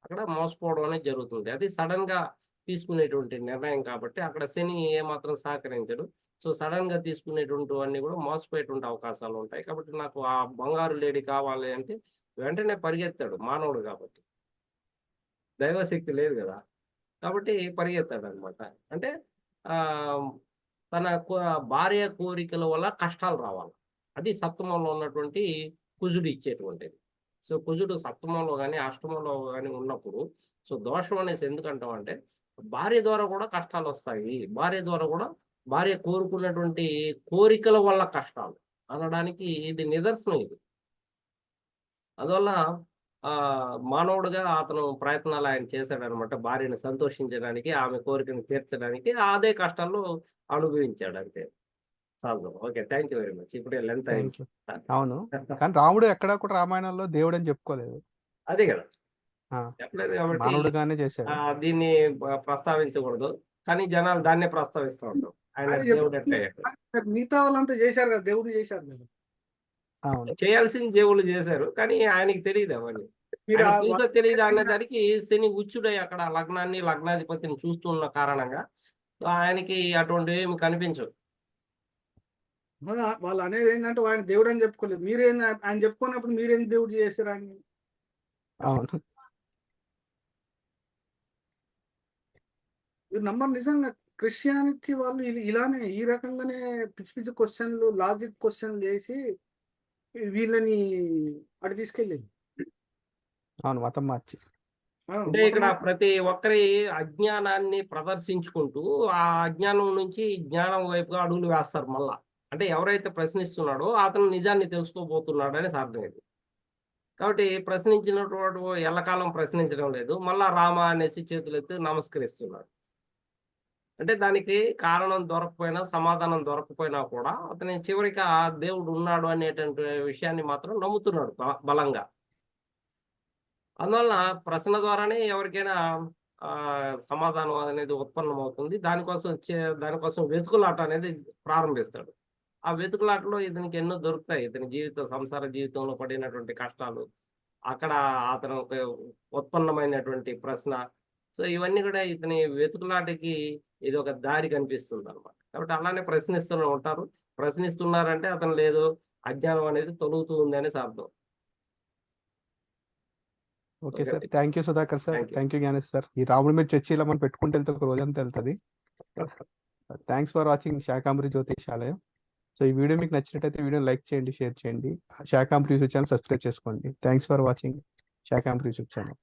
అక్కడ మోసపోవడం అనేది జరుగుతుంది. అది సడన్ గా తీసుకునేటువంటి నిర్ణయం కాబట్టి అక్కడ శని ఏమాత్రం సహకరించడు. సో సడన్ గా తీసుకునేటువంటివన్నీ కూడా మోసపోయేటువంటి అవకాశాలు ఉంటాయి. కాబట్టి నాకు ఆ బంగారు లేడీ కావాలి అంటే వెంటనే పరిగెత్తాడు మానవుడు కాబట్టి, దైవశక్తి లేదు కదా, కాబట్టి పరిగెత్తాడు అనమాట. అంటే ఆ తన భార్య కోరికల వల్ల కష్టాలు రావాలి, అది సప్తమంలో ఉన్నటువంటి కుజుడు ఇచ్చేటువంటిది. సో కుజుడు సప్తమంలో కానీ అష్టమంలో కానీ ఉన్నప్పుడు సో దోషం అనేసి ఎందుకంటాం అంటే భార్య ద్వారా కూడా కష్టాలు వస్తాయి, భార్య ద్వారా కూడా భార్య కోరుకున్నటువంటి కోరికల వల్ల కష్టాలు అనడానికి ఇది నిదర్శనం ఇది. అందువల్ల మానవుడుగా అతను ప్రయత్నాలు ఆయన చేశాడనమాట, భార్యను సంతోషించడానికి, ఆమె కోరికను తీర్చడానికి. అదే కష్టాలు అనుభవించాడు అంతే. సహజం. Okay, thank you very much. ఇప్పుడే లెంత్ థ్యాంక్ అయింది. యూ. అవును, కానీ రాముడు ఎక్కడా కూడా రామాయణంలో దేవుడు అని చెప్పుకోలేదు. అదే కదా ఆ, చెప్పలేదు కాబట్టి మానవుడుగానే చేశాడు. దీన్ని ప్రస్తావించకూడదు, కానీ జనాలు దాన్నే ప్రస్తావిస్తూ ఉంటారు. ఆయన ఆయన దేవుడు ఎట్లా అయ్యాడు? మిగతా వాళ్ళంతా చేశారు కదా, దేవుడిని చేశారు కదా. అవును, చేయాల్సింది దేవుళ్ళు చేశారు, కానీ ఆయనకి తెలియదు అవన్నీ. మీరు ఆయన ఆ చూసా తెలియదు అనే దానికి శని ఉచ్చుడై అక్కడ లగ్నాన్ని లగ్నాధిపతిని చూస్తున్న కారణంగా సో ఆయనకి అటువంటివి ఏమి కనిపించవు. వాళ్ళు అనేది ఏంటంటే ఆయన దేవుడు అని చెప్పుకోలేదు. మీరేం ఆయన చెప్పుకున్నప్పుడు మీరేం దేవుడు చేశారు ఆయన? అవును. మీరు నమ్మరు నిజంగా. క్రిస్టియానిటీ వాళ్ళు ఇలానే ఈ రకంగానే పిచ్చి పిచ్చి క్వశ్చన్లు, లాజిక్ క్వశ్చన్లు చేసి వీళ్ళని అటు తీసుకెళ్ళేది. అవును, మతం మార్చి. అంటే ఇక్కడ ప్రతి ఒక్కరి అజ్ఞానాన్ని ప్రదర్శించుకుంటూ ఆ అజ్ఞానం నుంచి జ్ఞానం వైపుగా అడుగులు వేస్తారు మళ్ళా. అంటే ఎవరైతే ప్రశ్నిస్తున్నాడో అతను నిజాన్ని తెలుసుకోబోతున్నాడు అని అర్థం ఇది. కాబట్టి ప్రశ్నించినటువంటి ఎల్లకాలం ప్రశ్నించడం లేదు, మళ్ళా రామ అనేసి చేతులెత్తి నమస్కరిస్తున్నాడు. అంటే దానికి కారణం దొరకపోయినా, సమాధానం దొరకపోయినా కూడా అతని చివరికి ఆ దేవుడు ఉన్నాడు అనేటువంటి విషయాన్ని మాత్రం నమ్ముతున్నాడు బలంగా. అందువల్ల ప్రశ్న ద్వారానే ఎవరికైనా సమాధానం అనేది ఉత్పన్నమవుతుంది. దానికోసం వెతుకులాట అనేది ప్రారంభిస్తాడు. ఆ వెతుకులాటలో ఇతనికి ఎన్నో దొరుకుతాయి. ఇతని సంసార జీవితంలో పడినటువంటి కష్టాలు, అక్కడ అతను ఉత్పన్నమైనటువంటి ప్రశ్న, సో ఇవన్నీ కూడా ఇతని వెతుకులాటకి ఇది ఒక దారి కనిపిస్తుంది అనమాట. కాబట్టి అలానే ప్రశ్నిస్తూనే ఉంటారు. ప్రశ్నిస్తున్నారంటే అతను లేదు, అజ్ఞానం అనేది తొలుగుతూ ఉంది అనేసి అర్థం. Okay sir, thank you Sudhakar sir, thank you Gyanesh sir. ఈ రాముడి మీద చర్చ ఇలా మనం పెట్టుకుంటే వెళ్తే ఒక రోజంతా వెళ్తుంది. Thanks for watching Shakambari Jyotishalayam. So ఈ వీడియో మీకు నచ్చినట్టయితే వీడియో లైక్ చేయండి, షేర్ చేయండి. శాకాంబరి యూట్యూబ్ ఛానల్ సబ్స్క్రైబ్ చేసుకోండి. Thanks for watching Shakambari YouTube channel.